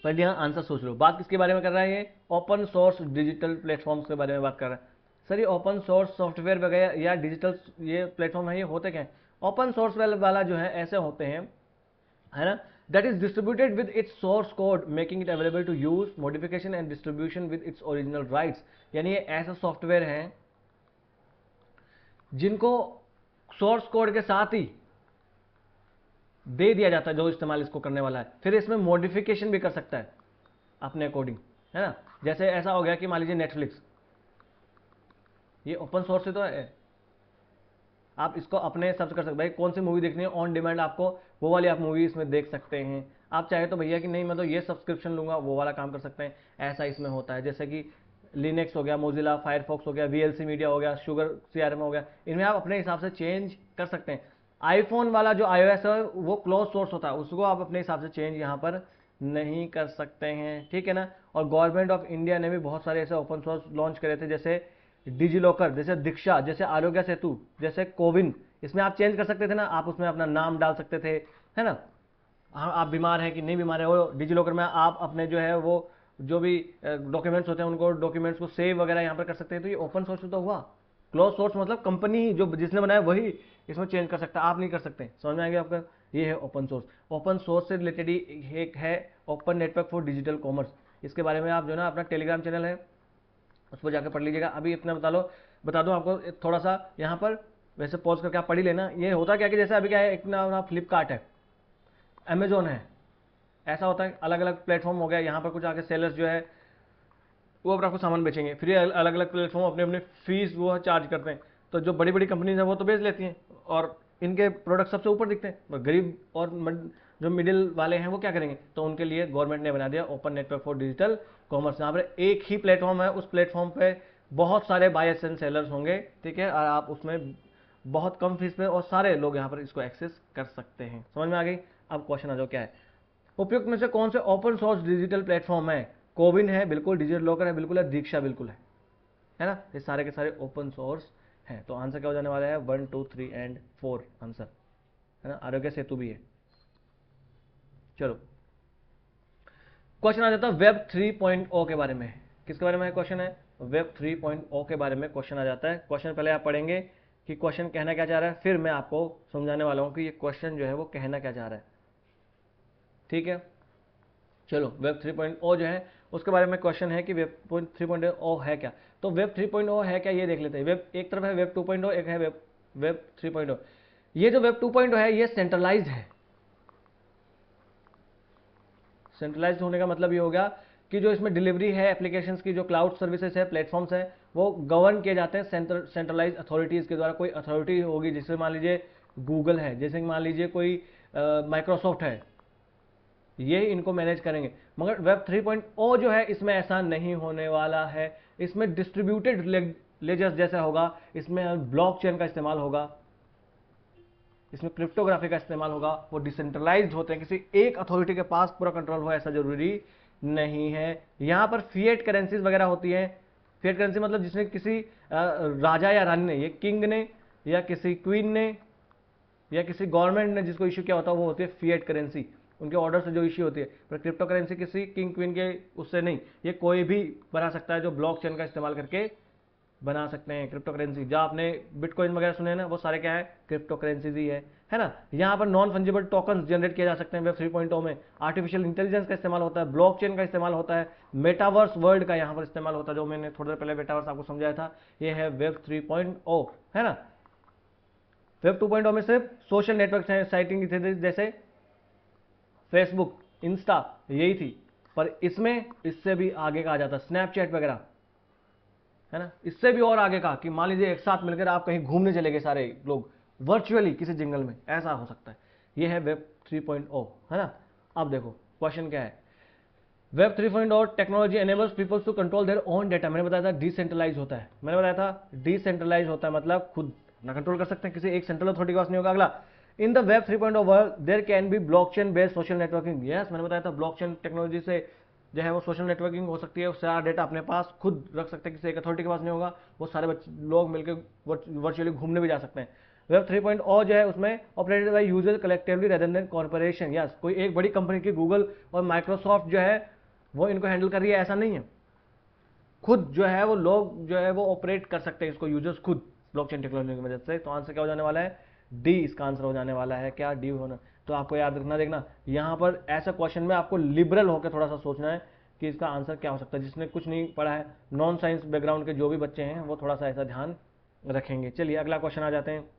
पहले यहाँ आंसर सोच लो। बात किसके बारे में कर रहा है ये? ओपन सोर्स डिजिटल प्लेटफॉर्म्स के बारे में बात कर रहा है। सर ये ओपन सोर्स सॉफ्टवेयर वगैरह या डिजिटल ये प्लेटफॉर्म है, ये होते क्या है? ओपन सोर्स वाला जो है ऐसे होते हैं, है ना, that is distributed with its source code making it available to use modification and distribution with its original rights. यानी ये ऐसा सॉफ्टवेयर है जिनको सोर्स कोड के साथ ही दे दिया जाता है जो इस्तेमाल इसको करने वाला है, फिर इसमें मॉडिफिकेशन भी कर सकता है अपने अकॉर्डिंग, है ना। जैसे ऐसा हो गया कि मान लीजिए नेटफ्लिक्स, ये ओपन सोर्स ही तो है, आप इसको अपने हिसाब से कर सकते, भाई कौन सी मूवी देखनी है ऑन डिमांड आपको, वो वाली आप मूवी इसमें देख सकते हैं। आप चाहे तो भैया कि नहीं मैं तो ये सब्सक्रिप्शन लूंगा, वो वाला काम कर सकते हैं। ऐसा इसमें होता है, जैसे कि लिनक्स हो गया, मोजिला फायरफॉक्स हो गया, वीएलसी मीडिया हो गया, शुगर सीआरएम हो गया, इनमें आप अपने हिसाब से चेंज कर सकते हैं। आईफोन वाला जो iOS है वो क्लोज सोर्स होता है, उसको आप अपने हिसाब से चेंज यहाँ पर नहीं कर सकते हैं, ठीक है ना। और गवर्नमेंट ऑफ इंडिया ने भी बहुत सारे ऐसे ओपन सोर्स लॉन्च करे थे, जैसे डिजी लॉकर, जैसे दीक्षा, जैसे आरोग्य सेतु, जैसे कोविन। इसमें आप चेंज कर सकते थे ना, आप उसमें अपना नाम डाल सकते थे, है ना। हाँ, आप बीमार हैं कि नहीं बीमार है, वो डिजी लॉकर में आप अपने जो है वो जो भी डॉक्यूमेंट्स होते हैं उनको डॉक्यूमेंट्स को सेव वगैरह यहाँ पर कर सकते हैं। तो ये ओपन सोर्स तो हुआ। क्लोज सोर्स मतलब कंपनी ही जो जिसने बनाया वही इसमें चेंज कर सकता है, आप नहीं कर सकते। समझ में आ गया आपका? ये है ओपन सोर्स। ओपन सोर्स से रिलेटेड ही एक है open network for digital commerce. इसके बारे में आप जो ना अपना टेलीग्राम चैनल है उस पर जाकर पढ़ लीजिएगा। अभी इतना बता दो आपको थोड़ा सा यहाँ पर, वैसे पॉज करके आप पढ़ ही लेना। ये होता क्या कि जैसे अभी क्या है, एक ना फ्लिपकार्ट है, अमेजोन है, ऐसा होता है, अलग अलग प्लेटफॉर्म हो गया। यहाँ पर कुछ आके सेलर्स जो है वो अपना आपको सामान बेचेंगे, फिर अलग अलग प्लेटफॉर्म अपने अपने फीस वो चार्ज करते हैं। तो जो बड़ी बड़ी कंपनीज है वो तो बेच लेती हैं और इनके प्रोडक्ट सबसे ऊपर दिखते हैं, और गरीब और जो मिडिल वाले हैं वो क्या करेंगे? तो उनके लिए गवर्नमेंट ने बना दिया open network for digital commerce. यहाँ पर एक ही प्लेटफॉर्म है, उस प्लेटफॉर्म पे बहुत सारे बायर्स एंड सेलर्स होंगे, ठीक है, और आप उसमें बहुत कम फीस पे और सारे लोग यहाँ पर इसको एक्सेस कर सकते हैं। समझ में आ गई? अब क्वेश्चन आ जाओ क्या है, उपयुक्त में से कौन से ओपन सोर्स डिजिटल प्लेटफॉर्म है? कोविन है बिल्कुल, डिजिटल लॉकर है बिल्कुल, है दीक्षा बिल्कुल है ना। ये सारे के सारे ओपन सोर्स हैं। तो आंसर क्या हो जाने वाला है? 1 2 3 एंड 4 आंसर, है ना। आरोग्य सेतु भी है। चलो क्वेश्चन आ जाता है वेब 3.0 के बारे में। किसके बारे में क्वेश्चन है? वेब 3.0 के बारे में क्वेश्चन आ जाता है। क्वेश्चन पहले आप पढ़ेंगे कि क्वेश्चन कहना क्या चाह रहा है, फिर मैं आपको समझाने वाला हूं कि ये क्वेश्चन जो है वो कहना क्या चाह रहा है, ठीक है। चलो वेब 3.0 जो है उसके बारे में क्वेश्चन है कि वेब 3.0 है क्या। तो वेब 3.0 है क्या ये देख लेते हैं। वेब एक तरफ है वेब 2.0, एक है वेब 3.0। ये जो वेब 2.0 है ये सेंट्रलाइज्ड है। सेंट्रलाइज्ड होने का मतलब ये हो गया कि जो इसमें डिलीवरी है एप्लीकेशंस की, जो क्लाउड सर्विसेज है, प्लेटफॉर्म्स है, वो गवर्न किए जाते हैं सेंट्रलाइज अथॉरिटीज के द्वारा। कोई अथॉरिटी होगी, जैसे मान लीजिए गूगल है, जैसे मान लीजिए कोई माइक्रोसॉफ्ट है, ये इनको मैनेज करेंगे। मगर वेब 3.0 जो है इसमें ऐसा नहीं होने वाला है। इसमें डिस्ट्रीब्यूटेड लेजर्स जैसा होगा, इसमें ब्लॉकचेन का इस्तेमाल होगा, इसमें क्रिप्टोग्राफी का इस्तेमाल होगा। वो डिसेंट्रलाइज्ड होते हैं, किसी एक अथॉरिटी के पास पूरा कंट्रोल हो ऐसा जरूरी नहीं है। यहां पर फिएट करेंसीज वगैरह होती है। फिएट करेंसी मतलब जिसने किसी राजा या रानी ने, ये किंग ने या किसी क्वीन ने या किसी गवर्नमेंट ने जिसको इश्यू किया होता है, वो होती है फिएट करेंसी, उनके ऑर्डर से जो इश्यू होती है। पर क्रिप्टो करेंसी किसी किंग क्वीन के उससे नहीं, ये कोई भी बना सकता है जो ब्लॉकचेन का इस्तेमाल करके बना सकते हैं क्रिप्टो करेंसी। जहाँ आपने बिटकॉइन वगैरह सुने हैं ना, वो सारे क्या है? क्रिप्टो करेंसीज ही है ना। यहाँ पर नॉन फंजिबल टोकन जनरेट किए जा सकते हैं वेब 3.0 में। आर्टिफिशियल इंटेलिजेंस का इस्तेमाल होता है, ब्लॉकचेन का इस्तेमाल होता है, मेटावर्स वर्ल्ड का यहाँ पर इस्तेमाल होता है, जो मैंने थोड़ी देर पहले मेटावर्स आपको समझाया था। ये है वेब 3.0, है ना। वेब 2.0 में सिर्फ सोशल नेटवर्क साइटिंग जैसे फेसबुक, इंस्टा, यही थी। पर इसमें इससे भी आगे का आ जाता, स्नैपचैट वगैरह, है ना, इससे भी और आगे का, कि मान लीजिए एक साथ मिलकर आप कहीं घूमने चले गए सारे लोग वर्चुअली किसी जंगल में, ऐसा हो सकता है। ये है वेब 3.0, है ना। अब देखो क्वेश्चन क्या है, web 3.0 technology enables peoples to control their own data. मैंने बताया था डिसेंट्रलाइज होता है, मैंने बताया था डिसेंट्रलाइज होता है, मतलब खुद ना कंट्रोल कर सकते हैं, किसी एक सेंट्रल अथॉरिटी के पास नहीं होगा। अगला, in the web 3.0 world there can be blockchain based social networking. Yes, मैंने बताया था ब्लॉकचेन टेक्नोलॉजी से जो है वो सोशल नेटवर्किंग हो सकती है, उससे सारा डेटा अपने पास खुद रख सकते हैं, किसी एक अथॉरिटी के पास नहीं होगा, वो सारे लोग मिलकर वर्चुअली घूमने भी जा सकते हैं। वेब 3.0 जो है उसमें operated by user collectively rather than corporation. Yes, कोई एक बड़ी कंपनी की गूगल और माइक्रोसॉफ्ट जो है वो इनको हैंडल कर रही है, ऐसा नहीं है। खुद जो है वो लोग जो है वो ऑपरेट कर सकते हैं इसको, यूजर्स खुद, ब्लॉकचेन टेक्नोलॉजी की मदद से। तो आंसर क्या हो जाने वाला है, डी इसका आंसर हो जाने वाला है, क्या, डी होना। तो आपको याद रखना, देखना यहाँ पर ऐसा क्वेश्चन में आपको लिबरल होकर थोड़ा सा सोचना है कि इसका आंसर क्या हो सकता है। जिसने कुछ नहीं पढ़ा है, नॉन साइंस बैकग्राउंड के जो भी बच्चे हैं वो थोड़ा सा ऐसा ध्यान रखेंगे। चलिए अगला क्वेश्चन आ जाते हैं।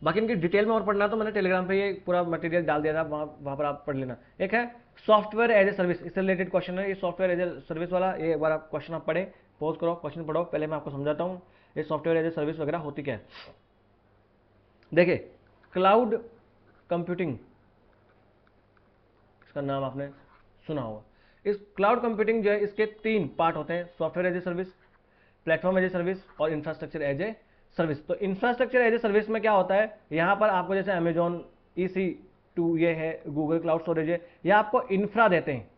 बाकी इनकी डिटेल में और पढ़ना तो मैंने टेलीग्राम पे ये पूरा मटेरियल डाल दिया था, वहां पर आप पढ़ लेना। एक है सॉफ्टवेयर एज ए सर्विस, इससे रिलेटेड क्वेश्चन है ये, सॉफ्टवेयर एज ए सर्विस वाला। ये एक बार आप क्वेश्चन आप पढ़े, पॉज करो, क्वेश्चन पढ़ो, पहले मैं आपको समझाता हूँ ये सॉफ्टवेयर एज ए सर्विस वगैरह होती क्या है। देखिए, क्लाउड कंप्यूटिंग, इसका नाम आपने सुना होगा। इस क्लाउड कंप्यूटिंग जो है इसके 3 पार्ट होते हैं, software as a service, platform as a service और इंफ्रास्ट्रक्चर एज ए सर्विस। तो इंफ्रास्ट्रक्चर एज ए सर्विस में क्या होता है, यहां पर आपको जैसे अमेजॉन EC2 ये है, गूगल क्लाउड स्टोरेज है, ये आपको इंफ्रा देते हैं,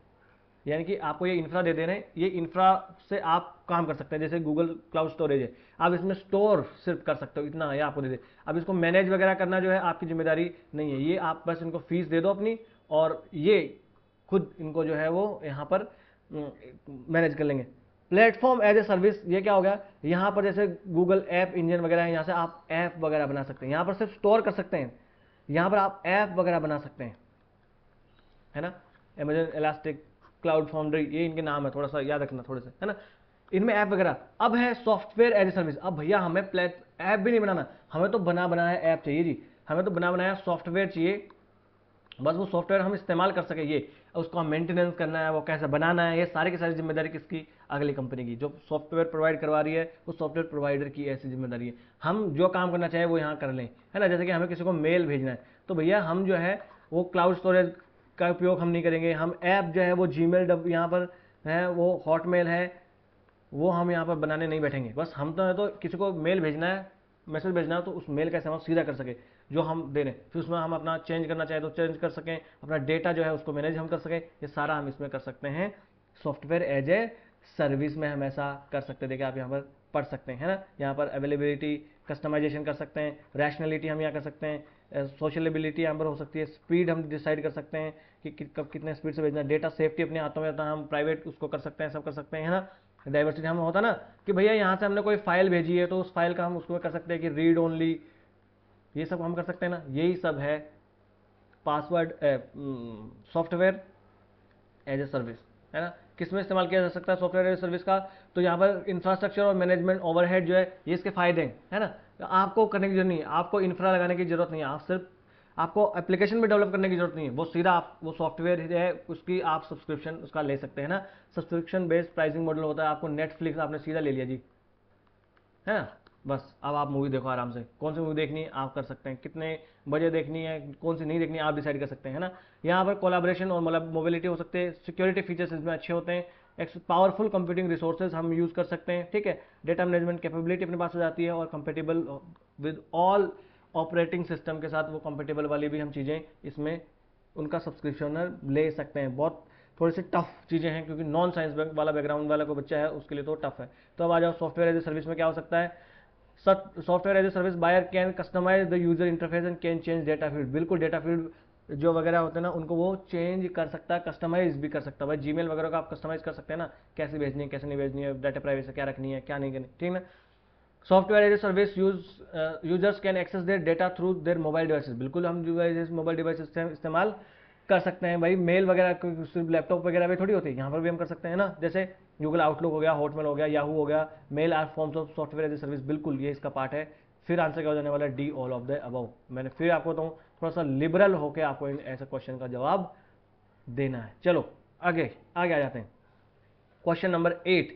यानी कि आपको ये इंफ्रा दे दे रहे हैं, ये इंफ्रा से आप काम कर सकते हैं। जैसे गूगल क्लाउड स्टोरेज है, आप इसमें स्टोर सिर्फ कर सकते हो, इतना ये आपको दे दे। अब इसको मैनेज वगैरह करना जो है आपकी जिम्मेदारी नहीं है, ये आप बस इनको फीस दे दो अपनी, और ये खुद इनको जो है वो यहाँ पर मैनेज कर लेंगे। प्लेटफॉर्म एज ए सर्विस, ये क्या हो गया, यहाँ पर जैसे गूगल ऐप इंजन वगैरह है, यहाँ से आप ऐप वगैरह बना सकते हैं, यहाँ पर सिर्फ स्टोर कर सकते हैं, यहाँ पर आप ऐप वगैरह बना सकते हैं, है ना। अमेजन, इलास्टिक, क्लाउड फाउंड्री, ये इनके नाम है, थोड़ा सा याद रखना थोड़े से, है ना, इनमें ऐप वगैरह। अब है सॉफ्टवेयर एज ए सर्विस। अब भैया हमें ऐप भी नहीं बनाना, हमें तो बना बनाया ऐप चाहिए जी, हमें तो बना बनाया सॉफ्टवेयर चाहिए, बस वो सॉफ्टवेयर हम इस्तेमाल कर सके, ये उसको हम मेंटेनेंस करना है, वो कैसे बनाना है, ये सारी की सारी जिम्मेदारी किसकी, अगली कंपनी की। जो सॉफ्टवेयर प्रोवाइड करवा रही है वो सॉफ्टवेयर प्रोवाइडर की ऐसी जिम्मेदारी है। हम जो काम करना चाहे वो यहाँ कर लें, है ना। जैसे कि हमें किसी को मेल भेजना है, तो भैया हम जो है वो क्लाउड स्टोरेज का उपयोग हम नहीं करेंगे, हम ऐप जो है वो जीमेल यहाँ पर है, वो हॉटमेल है, वो हम यहाँ पर बनाने नहीं बैठेंगे। बस हम तो किसी को मेल भेजना है, मैसेज भेजना है, तो उस मेल का इस्तेमाल सीधा कर सके जो हम दे रहे हैं, फिर उसमें हम अपना चेंज करना चाहे तो चेंज कर सकें, अपना डेटा जो है उसको मैनेज हम कर सकें, ये सारा हम इसमें कर सकते हैं। सॉफ्टवेयर एज ए सर्विस में हम ऐसा कर सकते हैं। देखिए आप यहाँ पर पढ़ सकते हैं, है ना, यहाँ पर अवेलेबिलिटी, कस्टमाइजेशन कर सकते हैं, रैशनलिटी हम यहाँ कर सकते हैं, सोशलेबिलिटी यहाँ पर हो सकती है, स्पीड हम डिसाइड कर सकते हैं कि कब कितने स्पीड से भेजना है, डेटा सेफ्टी अपने हाथों में रहता है, हम प्राइवेट उसको कर सकते हैं, सब कर सकते हैं, है ना। डाइवर्सिटी हम होता ना कि भैया यहाँ से हमने कोई फाइल भेजी है तो उस फाइल का हम उसको कर सकते हैं कि रीड ओनली, ये सब हम कर सकते हैं ना। यही सब है password software as a service, है ना। किस में इस्तेमाल किया जा सकता है सॉफ्टवेयर एज ए सर्विस का, तो यहाँ पर इंफ्रास्ट्रक्चर और मैनेजमेंट ओवरहेड जो है ये इसके फायदे हैं, है ना। आपको करने की जरूरत नहीं है, आपको इंफ्रा लगाने की जरूरत नहीं है, आप सिर्फ आपको एप्लीकेशन भी डेवलप करने की जरूरत नहीं है, वो सीधा आप वो सॉफ्टवेयर है उसकी आप सब्सक्रिप्शन उसका ले सकते हैं ना। सब्सक्रिप्शन बेस्ड प्राइसिंग मॉडल होता है, आपको नेटफ्लिक्स आपने सीधा ले लिया जी, है ना। बस अब आप मूवी देखो आराम से, कौन सी मूवी देखनी है आप कर सकते हैं, कितने बजे देखनी है, कौन सी नहीं देखनी है आप डिसाइड कर सकते हैं, है ना। यहाँ पर कोलैबोरेशन और मोबिलिटी हो सकते हैं, सिक्योरिटी फीचर्स इसमें अच्छे होते हैं, एक पावरफुल कंप्यूटिंग रिसोर्सेज हम यूज़ कर सकते हैं, ठीक है। डेटा मैनेजमेंट कैपेबिलिटी अपने पास हो जाती है, और compatible with all operating system के साथ वो कंपेटेबल वाली भी हम चीज़ें इसमें उनका सब्सक्रिप्शन ले सकते हैं। बहुत थोड़ी सी टफ चीज़ें हैं, क्योंकि नॉन साइंस वाला बैकग्राउंड वाला कोई बच्चा है उसके लिए तो टफ है। तो अब आ जाओ सॉफ्टवेयर एज ए सर्विस में क्या हो सकता है। Software as a service buyer can customize the user interface and can change data field. बिल्कुल, डेटा फील्ड जो वगैरह होते हैं ना उनको वो चेंज कर सकता है, कस्टमाइज भी कर सकता है। भाई जीमेल वगैरह का आप कस्टमाइज कर सकते हैं ना, कैसे भेजनी है कैसे नहीं भेजनी है, डाटा प्राइवेसी क्या रखनी है क्या नहीं करनी, ठीक है ना। Software as a service users can access their data through their mobile devices. बिल्कुल हम मोबाइल डिवाइस इस्तेमाल कर सकते हैं भाई। मेल वगैरह सिर्फ लैपटॉप वगैरह पे थोड़ी होती है, यहाँ पर भी हम कर सकते हैं ना। जैसे गूगल आउटलुक हो गया, हॉटमेल हो गया, याहू हो गया, mail are forms of software as a service, बिल्कुल ये इसका पार्ट है फिर आंसर क्या हो जाने वाला है, D all of the above. मैंने फिर आपको बताऊं, थोड़ा सा लिबरल होकर आपको ऐसे क्वेश्चन का जवाब देना है। चलो आगे आगे आ जाते हैं। क्वेश्चन नंबर 8,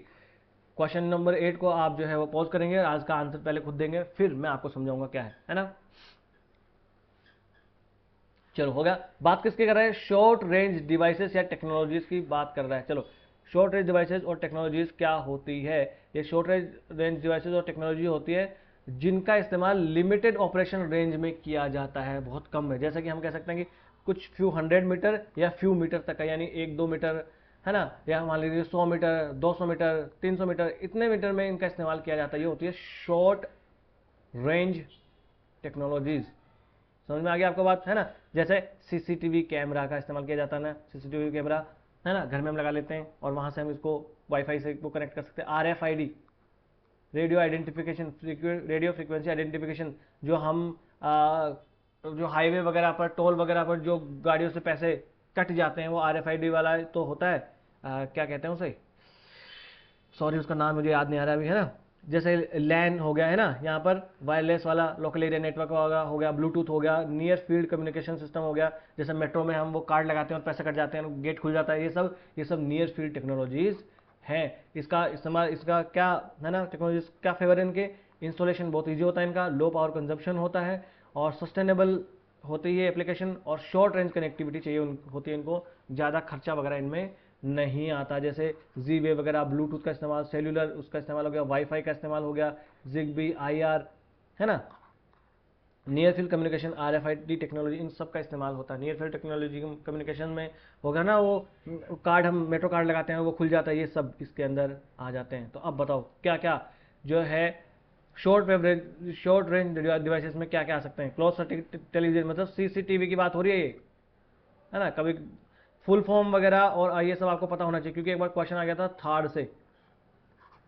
क्वेश्चन नंबर 8 को आप जो है वो पॉज करेंगे, आज का आंसर पहले खुद देंगे, फिर मैं आपको समझाऊंगा क्या है ना। चलो हो गया। बात किसकी कर रहा है, शॉर्ट रेंज डिवाइसेस या टेक्नोलॉजीज की बात कर रहा है। चलो, शॉर्ट रेंज डिवाइसेस और टेक्नोलॉजीज क्या होती है। ये शॉर्ट रेंज डिवाइसेस और टेक्नोलॉजी होती है जिनका इस्तेमाल लिमिटेड ऑपरेशन रेंज में किया जाता है, बहुत कम है। जैसे कि हम कह सकते हैं कि कुछ फ्यू 100 मीटर या फ्यू मीटर तक का, यानी 1-2 मीटर है ना, या मान लीजिए 100 मीटर, 200 मीटर, 300 मीटर, इतने मीटर में इनका इस्तेमाल किया जाता है। ये होती है शॉर्ट रेंज टेक्नोलॉजीज। समझ में आ गया आपको बात, है ना। जैसे सीसीटीवी कैमरा का इस्तेमाल किया जाता है ना, सीसीटीवी कैमरा है ना, घर में हम लगा लेते हैं और वहां से हम इसको वाईफाई से वो कनेक्ट कर सकते हैं। RFID, radio identification, radio frequency identification, जो हम जो हाईवे वगैरह पर, टोल वगैरह पर जो गाड़ियों से पैसे कट जाते हैं, वो RFID वाला तो होता है। क्या कहते हैं उसे, सॉरी उसका नाम मुझे याद नहीं आ रहा अभी, है ना। जैसे लैन हो गया है ना, यहाँ पर वायरलेस वाला लोकल एरिया नेटवर्क हो गया, ब्लूटूथ हो गया, नियर फील्ड कम्युनिकेशन सिस्टम हो गया। जैसे मेट्रो में हम वो कार्ड लगाते हैं और पैसे कट जाते हैं, गेट खुल जाता है, ये सब नियर फील्ड टेक्नोलॉजीज हैं। इसका इस्तेमाल, इसका क्या है ना, टेक्नोलॉजीज क्या फेवर है इनके, इंस्टॉलेशन बहुत ईजी होता है इनका, लो पावर कंजप्शन होता है और सस्टेनेबल होती है एप्लीकेशन, और शॉर्ट रेंज कनेक्टिविटी चाहिए होती है इनको, ज़्यादा खर्चा वगैरह इनमें नहीं आता। जैसे जी वे वगैरह, ब्लूटूथ का इस्तेमाल, सेल्यूलर उसका इस्तेमाल हो गया, वाईफाई का इस्तेमाल हो गया, जिगबी, IR, है ना, near field communication, RFID technology, इन सब का इस्तेमाल होता है। नियर फील्ड टेक्नोलॉजी कम्युनिकेशन में होगा ना, वो कार्ड हम मेट्रो कार्ड लगाते हैं वो खुल जाता है, ये सब इसके अंदर आ जाते हैं। तो अब बताओ क्या क्या जो है शॉर्ट रेंज डिवाइसेस में क्या क्या आ सकते हैं। क्लोज सर्किट टेलीविजन, मतलब CCTV की बात हो रही है ये, है ना। कभी फुल फॉर्म वगैरह और ये सब आपको पता होना चाहिए, क्योंकि एक बार क्वेश्चन आ गया था थार्ड से,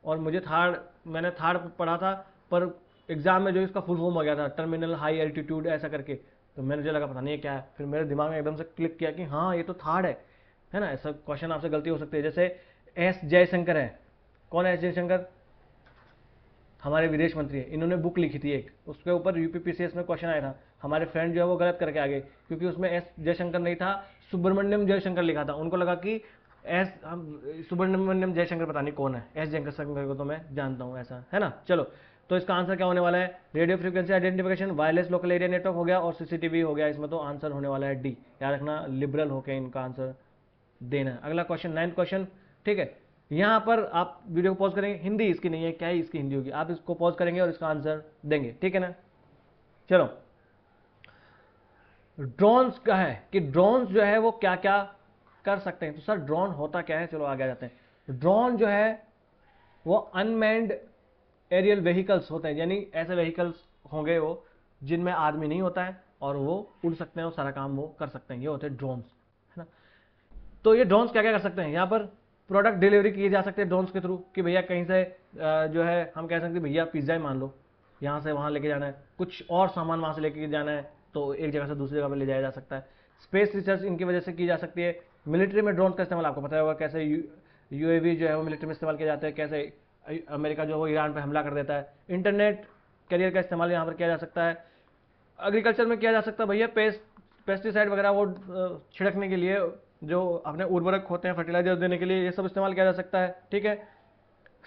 और मैंने थार्ड पढ़ा था, पर एग्जाम में जो इसका फुल फॉर्म आ गया था, टर्मिनल हाई एल्टीट्यूड ऐसा करके, तो मैंने मुझे लगा पता नहीं क्या है, फिर मेरे दिमाग में एकदम से क्लिक किया कि हाँ ये तो थार्ड है ना। ऐसा क्वेश्चन आपसे गलती हो सकती है। जैसे जयशंकर है, कौन है जयशंकर, हमारे विदेश मंत्री है। इन्होंने बुक लिखी थी एक, उसके ऊपर UPPCS में क्वेश्चन आया था, हमारे फ्रेंड जो है वो गलत करके आ गए, क्योंकि उसमें जयशंकर नहीं था, सुब्रमण्यम जयशंकर लिखा था। उनको लगा कि सुब्रमण्यम जयशंकर पता नहीं कौन है, जयशंकर को तो मैं जानता हूँ, ऐसा है ना। चलो, तो इसका आंसर क्या होने वाला है, radio frequency identification, wireless local area network हो गया और CCTV हो गया। इसमें तो आंसर होने वाला है डी। याद रखना, लिबरल होकर इनका आंसर देना है। अगला क्वेश्चन, 9th क्वेश्चन, ठीक है। यहां पर आप वीडियो को पॉज करेंगे, हिंदी इसकी नहीं है, क्या ही इसकी हिंदी होगी, आप इसको पॉज करेंगे और इसका आंसर देंगे, ठीक है ना। चलो, ड्रोन्स का है कि ड्रोन्स जो है वो क्या क्या कर सकते हैं। तो सर ड्रोन होता क्या है, चलो आगे आ जाते हैं। ड्रोन जो है वो अनमैन्ड एरियल व्हीकल्स होते हैं, यानी ऐसे व्हीकल्स होंगे वो जिनमें आदमी नहीं होता है और वो उड़ सकते हैं और सारा काम वो कर सकते हैं, ये होते हैं ड्रोन्स, है ना। तो ये ड्रोन्स क्या क्या कर सकते हैं, यहाँ पर प्रोडक्ट डिलीवरी की जा सकती है ड्रोन्स के थ्रू, कि भैया कहीं से जो है हम कह सकते हैं भैया पिज्ज़ा ही मान लो, यहाँ से वहाँ लेके जाना है, कुछ और सामान वहाँ से लेके जाना है, तो एक जगह से दूसरी जगह पर ले जाया जा सकता है। स्पेस रिसर्च इनकी वजह से की जा सकती है। मिलिट्री में ड्रोन का इस्तेमाल आपको पता होगा, कैसे UAV जो है वो मिलिट्री में इस्तेमाल किया जाता है, कैसे अमेरिका जो वो ईरान पर हमला कर देता है। इंटरनेट कैरियर का इस्तेमाल यहाँ पर किया जा सकता है। एग्रीकल्चर में किया जा सकता है भैया, पेस्टिसाइड वगैरह वो छिड़कने के लिए, जो अपने उर्वरक होते हैं फर्टिलाइजर देने के लिए, ये सब इस्तेमाल किया जा सकता है, ठीक है।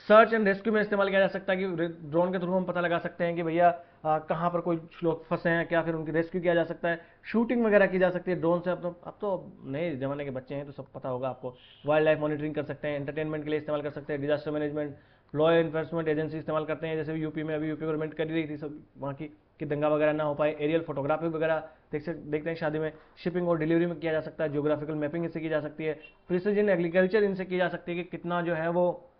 सर्च एंड रेस्क्यू में इस्तेमाल किया जा सकता है कि ड्रोन के थ्रू हम पता लगा सकते हैं कि भैया कहाँ पर कोई लोग फंसे हैं क्या, फिर उनकी रेस्क्यू किया जा सकता है। शूटिंग वगैरह की जा सकती है ड्रोन से। अब तो नए जमाने के बच्चे हैं तो सब पता होगा आपको। वाइल्ड लाइफ मॉनिटरिंग कर सकते हैं, एंटरटेनमेंट के लिए इस्तेमाल कर सकते हैं, disaster management, law enforcement agency इस्तेमाल करते हैं। जैसे यूपी में अभी यूपी गवर्नमेंट कर रही थी सब वहाँ की कि दंगा वगैरह ना हो पाए। एरियल फोटोग्राफी वगैरह देखते हैं शादी में। शिपिंग और डिलीवरी में किया जा सकता है। जियोग्राफिकल मैपिंग इससे की जा सकती है। प्रिसीजन एग्रीकल्चर इनसे की जा सकती है कि कितना जो है वो,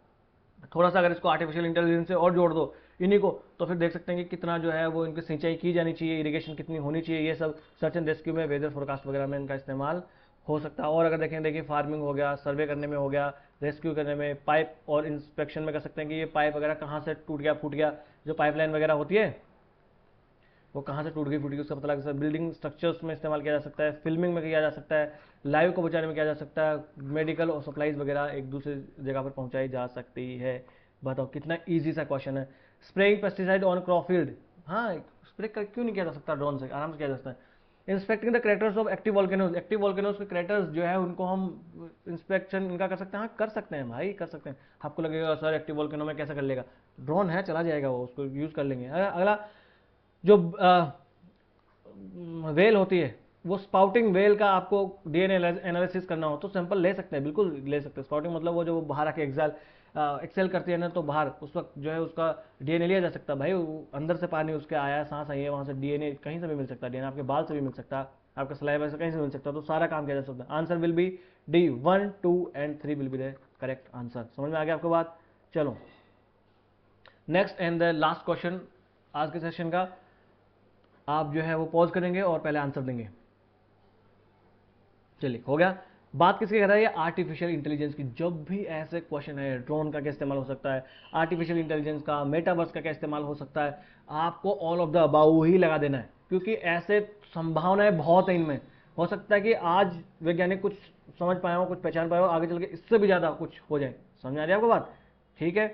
थोड़ा सा अगर इसको आर्टिफिशियल इंटेलिजेंस से और जोड़ दो इन्हीं को, तो फिर देख सकते हैं कि कितना जो है वो इनकी सिंचाई की जानी चाहिए, इरिगेशन कितनी होनी चाहिए। ये सब सर्च एंड रेस्क्यू में, वेदर फोरकास्ट वगैरह में इनका इस्तेमाल हो सकता है। और अगर देखिए फार्मिंग हो गया, सर्वे करने में हो गया, रेस्क्यू करने में, पाइप और इंस्पेक्शन में कर सकते हैं कि ये पाइप वगैरह कहाँ से टूट गया फूट गया, जो पाइपलाइन वगैरह होती है वो कहाँ से टूट गई उसका पता लग सकता है। बिल्डिंग स्ट्रक्चर्स में इस्तेमाल किया जा सकता है, फिल्मिंग में किया जा सकता है, लाइव को बचाने में किया जा सकता है, मेडिकल और सप्लाईज वगैरह एक दूसरे जगह पर पहुंचाई जा सकती है। बताओ कितना इजी सा क्वेश्चन है। Spraying pesticide on crop field, हाँ, स्प्रे क्यों नहीं किया जा सकता, ड्रोन से आराम से किया जा सकता है। Inspecting the craters of active volcanoes, active volcanoes के क्रेटर्स जो है उनको हम इंस्पेक्शन इनका कर सकते हैं। हाँ कर सकते हैं भाई, कर सकते हैं। आपको लगेगा सर एक्टिव वॉल्केनो में कैसे कर लेगा, ड्रोन है चला जाएगा वो, उसको यूज़ कर लेंगे। अगला जो वेल होती है, वो स्पाउटिंग वेल का आपको डीएनए एनालिसिस करना हो तो सैंपल ले सकते हैं, बिल्कुल ले सकते हैं। स्पाउटिंग मतलब वो जो बाहर आके एक्सेल करती है ना, तो बाहर उस वक्त जो है उसका डीएनए लिया जा सकता है भाई। अंदर से पानी उसके आया, सांस आई है, वहाँ से डीएनए कहीं से भी मिल सकता है। डीएनए आपके बाल से भी मिल सकता है, आपके सलाइवा से कहीं से मिल सकता है, तो सारा काम किया जा सकता है। Answer will be D, 1, 2 and 3 will be the correct answer. समझ में आ गया आपको बात? चलो next and the last question आज के सेशन का, आप जो है वो पॉज करेंगे और पहले आंसर देंगे। चलिए हो गया। बात किसकी कर रहा है ये? आर्टिफिशियल इंटेलिजेंस की। जब भी ऐसे क्वेश्चन है, ड्रोन का क्या इस्तेमाल हो सकता है, आर्टिफिशियल इंटेलिजेंस का, मेटावर्स का क्या इस्तेमाल हो सकता है, आपको ऑल ऑफ द अबाउ ही लगा देना है, क्योंकि ऐसे संभावनाएं बहुत है इनमें। हो सकता है कि आज वैज्ञानिक कुछ समझ पाए हो, कुछ पहचान पाए हो, आगे चल के इससे भी ज़्यादा कुछ हो जाए। समझ आ रही है आपको बात? ठीक है,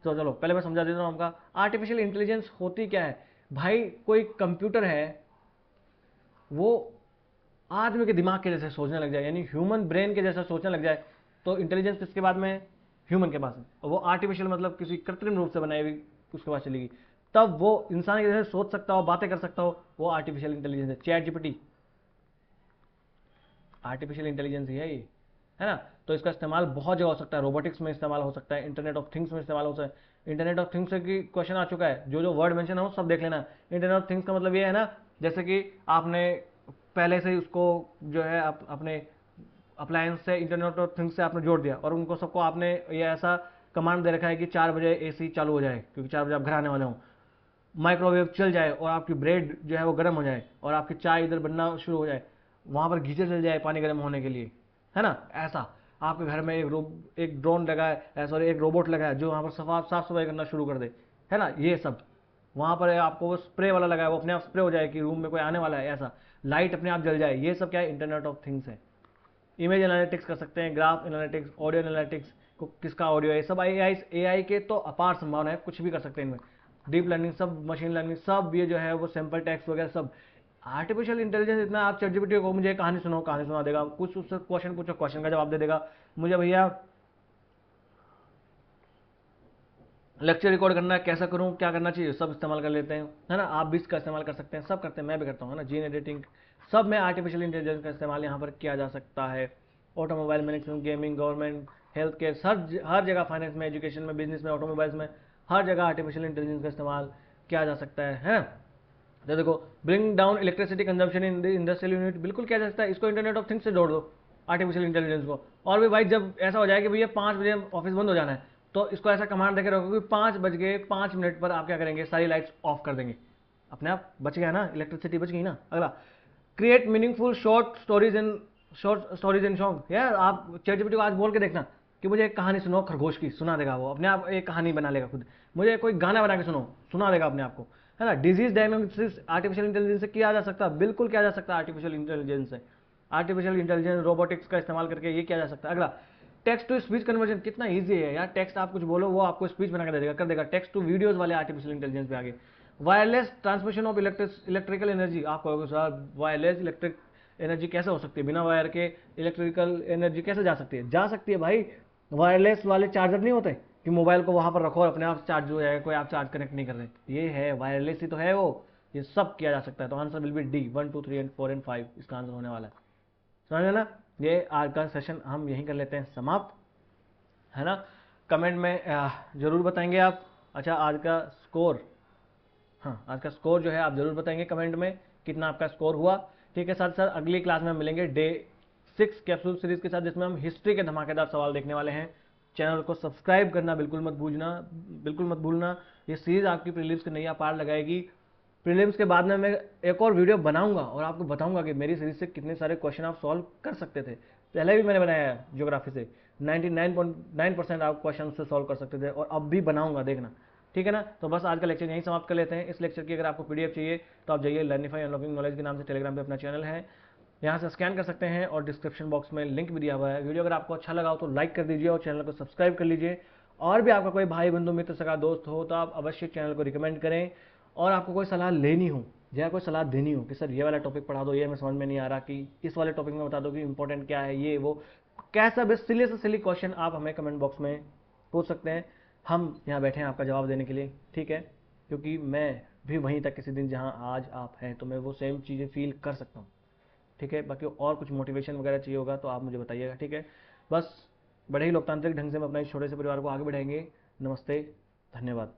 तो चलो पहले मैं समझा देता हूँ आपका आर्टिफिशियल इंटेलिजेंस होती क्या है। भाई कोई कंप्यूटर है, वो आदमी के दिमाग के जैसे सोचने लग जाए, यानी ह्यूमन ब्रेन के जैसा सोचने लग जाए, तो इंटेलिजेंस किसके बाद में? ह्यूमन के पास है। और वो आर्टिफिशियल मतलब किसी कृत्रिम रूप से बनाई हुई उसके पास चलेगी, तब वो इंसान के जैसे सोच सकता हो, बातें कर सकता हो, वो आर्टिफिशियल इंटेलिजेंस है। चैट जीपीटी आर्टिफिशियल इंटेलिजेंस ही है ये, है ना। तो इसका इस्तेमाल बहुत जगह हो सकता है, रोबोटिक्स में इस्तेमाल हो सकता है, इंटरनेट ऑफ थिंग्स में इस्तेमाल हो सकता है। इंटरनेट ऑफ थिंग्स की क्वेश्चन आ चुका है, जो जो वर्ड मेंशन हो सब देख लेना। इंटरनेट ऑफ थिंग्स का मतलब ये है ना, जैसे कि आपने पहले से ही उसको जो है अपने अप्लायंस से इंटरनेट ऑफ थिंग्स से आपने जोड़ दिया, और उनको सबको आपने ये ऐसा कमांड दे रखा है कि 4 बजे एसी चालू हो जाए, क्योंकि 4 बजे आप घर आने वाले हों, माइक्रोवेव चल जाए और आपकी ब्रेड जो है वो गर्म हो जाए, और आपकी चाय इधर बनना शुरू हो जाए, वहाँ पर गीजर चल जाए पानी गर्म होने के लिए, है ना। ऐसा आपके घर में एक ड्रोन लगा है, सॉरी एक रोबोट लगा है जो वहाँ पर साफ सफाई करना शुरू कर दे, है ना। ये सब वहाँ पर आपको वो स्प्रे वाला लगा है, वो अपने आप स्प्रे हो जाए कि रूम में कोई आने वाला है, ऐसा लाइट अपने आप जल जाए। ये सब क्या है? इंटरनेट ऑफ थिंग्स है। इमेज एनालिटिक्स कर सकते हैं, ग्राफ एनालिटिक्स, ऑडियो एनालिटिक्स, को किसका ऑडियो है, सब एआई के तो अपार संभावना है, कुछ भी कर सकते हैं इनमें। डीप लर्निंग सब, मशीन लर्निंग सब, ये जो है वो सैंपल टेक्स्ट वगैरह सब। आर्टिफिशियल इंटेलिजेंस इतना, आप चैट जीपीटी को मुझे कहानी सुनाओ, कहानी सुना देगा, कुछ उससे क्वेश्चन पूछो, क्वेश्चन का जवाब दे देगा। मुझे भैया लेक्चर रिकॉर्ड करना है, कैसा करूं, क्या करना चाहिए, सब इस्तेमाल कर लेते हैं, है ना। आप भी इसका इस्तेमाल कर सकते हैं, सब करते हैं, मैं भी करता हूँ, है ना। जीन एडिटिंग सब में आर्टिफिशियल इंटेलिजेंस का इस्तेमाल यहाँ पर किया जा सकता है। Automobile management, gaming, government, health care, हर जगह, फाइनेंस में, एजुकेशन में, बिजनेस में, ऑटोमोबाइल्स में, हर जगह आर्टिफिशियल इंटेलिजेंस का इस्तेमाल किया जा सकता है ना। तो देखो, bring down electricity consumption in the industrial unit, बिल्कुल किया जा सकता है। इसको इंटरनेट ऑफ थिंग्स से जोड़ दो, आर्टिफिशियल इंटेलिजेंस को। और भी भाई जब ऐसा हो जाए कि भैया 5 बजे ऑफिस बंद हो जाना है, तो इसको ऐसा कमांड देकर रखो कि 5 बज के 5 मिनट पर आप क्या करेंगे, सारी लाइट्स ऑफ कर देंगे, अपने आप बच गया ना, इलेक्ट्रिसिटी बच गई ना। अगला, create meaningful short stories in song. यार आप चैट जीपीटी को आज बोल के देखना कि मुझे एक कहानी सुनो खरगोश की, सुना देगा वो अपने आप, एक कहानी बना लेगा खुद। मुझे कोई गाना बना के सुना देगा अपने आप को, है ना। डिजीज डायग्नोसिस आर्टिफिशियल इंटेलिजेंस से किया जा सकता है, बिल्कुल किया जा सकता है आर्टिफिशियल इंटेलिजेंस से। आर्टिफिशियल इंटेलिजेंस रोबोटिक्स का इस्तेमाल करके ये किया जा सकता है। अगला, टेक्स्ट टू स्पीच कन्वर्जन, कितना ईजी है यार। टेक्स्ट आप कुछ बोलो, वो आपको स्पीच बना के दे देगा, कर देगा। टेक्स्ट टू वीडियोज वाले आर्टिफिशियल इंटेलिजेंस पे आगे। Wireless transmission of electrical energy, आप कहोगे सर वायरलेस इलेक्ट्रिक एनर्जी कैसे हो सकती है, बिना वायर के इलेक्ट्रिकल एनर्जी कैसे जा सकती है? जा सकती है भाई। वायरलेस वाले चार्जर नहीं होते कि मोबाइल को वहां पर रखो और अपने आप चार्ज हो जाएगा, कोई आप चार्ज कनेक्ट नहीं कर रहे, ये है वायरलेस ही तो है वो। ये सब किया जा सकता है। तो answer will be D, 1, 2, 3 and 4 and 5 इसका आंसर होने वाला है। समझ में ना। ये आज का सेशन हम यहीं कर लेते हैं समाप्त, है ना। कमेंट में जरूर बताएंगे आप। अच्छा आज का स्कोर, हाँ आज का स्कोर जो है आप जरूर बताएंगे कमेंट में कितना आपका स्कोर हुआ। ठीक है, साथ साथ अगली क्लास में मिलेंगे डे 6 कैप्सूल सीरीज के साथ, जिसमें हम हिस्ट्री के धमाकेदार सवाल देखने वाले हैं। चैनल को सब्सक्राइब करना बिल्कुल मत भूलना। ये सीरीज आपकी प्रीलिम्स की नैया पार लगाएगी। प्रीलिम्स के बाद में मैं एक और वीडियो बनाऊंगा और आपको बताऊंगा कि मेरी सीरीज से कितने सारे क्वेश्चन आप सॉल्व कर सकते थे। पहले भी मैंने बनाया है ज्योग्राफी से, 99.9% आप क्वेश्चन से सॉल्व कर सकते थे, और अब भी बनाऊंगा, देखना। ठीक है ना। तो बस आज का लेक्चर यहीं समाप्त कर लेते हैं। इस लेक्चर की अगर आपको पीडीएफ चाहिए तो आप जाइए लर्निफाई अनलॉकिंग नॉलेज के नाम से टेलीग्राम पे अपना चैनल है, यहाँ से स्कैन कर सकते हैं, और डिस्क्रिप्शन बॉक्स में लिंक भी दिया हुआ है। वीडियो अगर आपको अच्छा लगा हो तो लाइक कर दीजिए और चैनल को सब्सक्राइब कर लीजिए। और भी आपका कोई भाई बंधु मित्र सगा दोस्त हो तो आप अवश्य चैनल को रिकमेंड करें, और आपको कोई सलाह लेनी हो या कोई सलाह देनी हो कि सर ये वाला टॉपिक पढ़ा दो, ये हमें समझ में नहीं आ रहा, कि इस वाले टॉपिक में बता दो कि इंपॉर्टेंट क्या है, ये वो, कैसा भी सिली से सिली क्वेश्चन आप हमें कमेंट बॉक्स में पूछ सकते हैं। हम यहाँ बैठे हैं आपका जवाब देने के लिए, ठीक है, क्योंकि मैं भी वहीं तक किसी दिन जहाँ आज आप हैं तो मैं वो सेम चीज़ें फील कर सकता हूँ, ठीक है। बाकी और कुछ मोटिवेशन वगैरह चाहिए होगा तो आप मुझे बताइएगा, ठीक है। बस बड़े ही लोकतांत्रिक ढंग से हम अपना इस छोटे से परिवार को आगे बढ़ाएंगे। नमस्ते, धन्यवाद।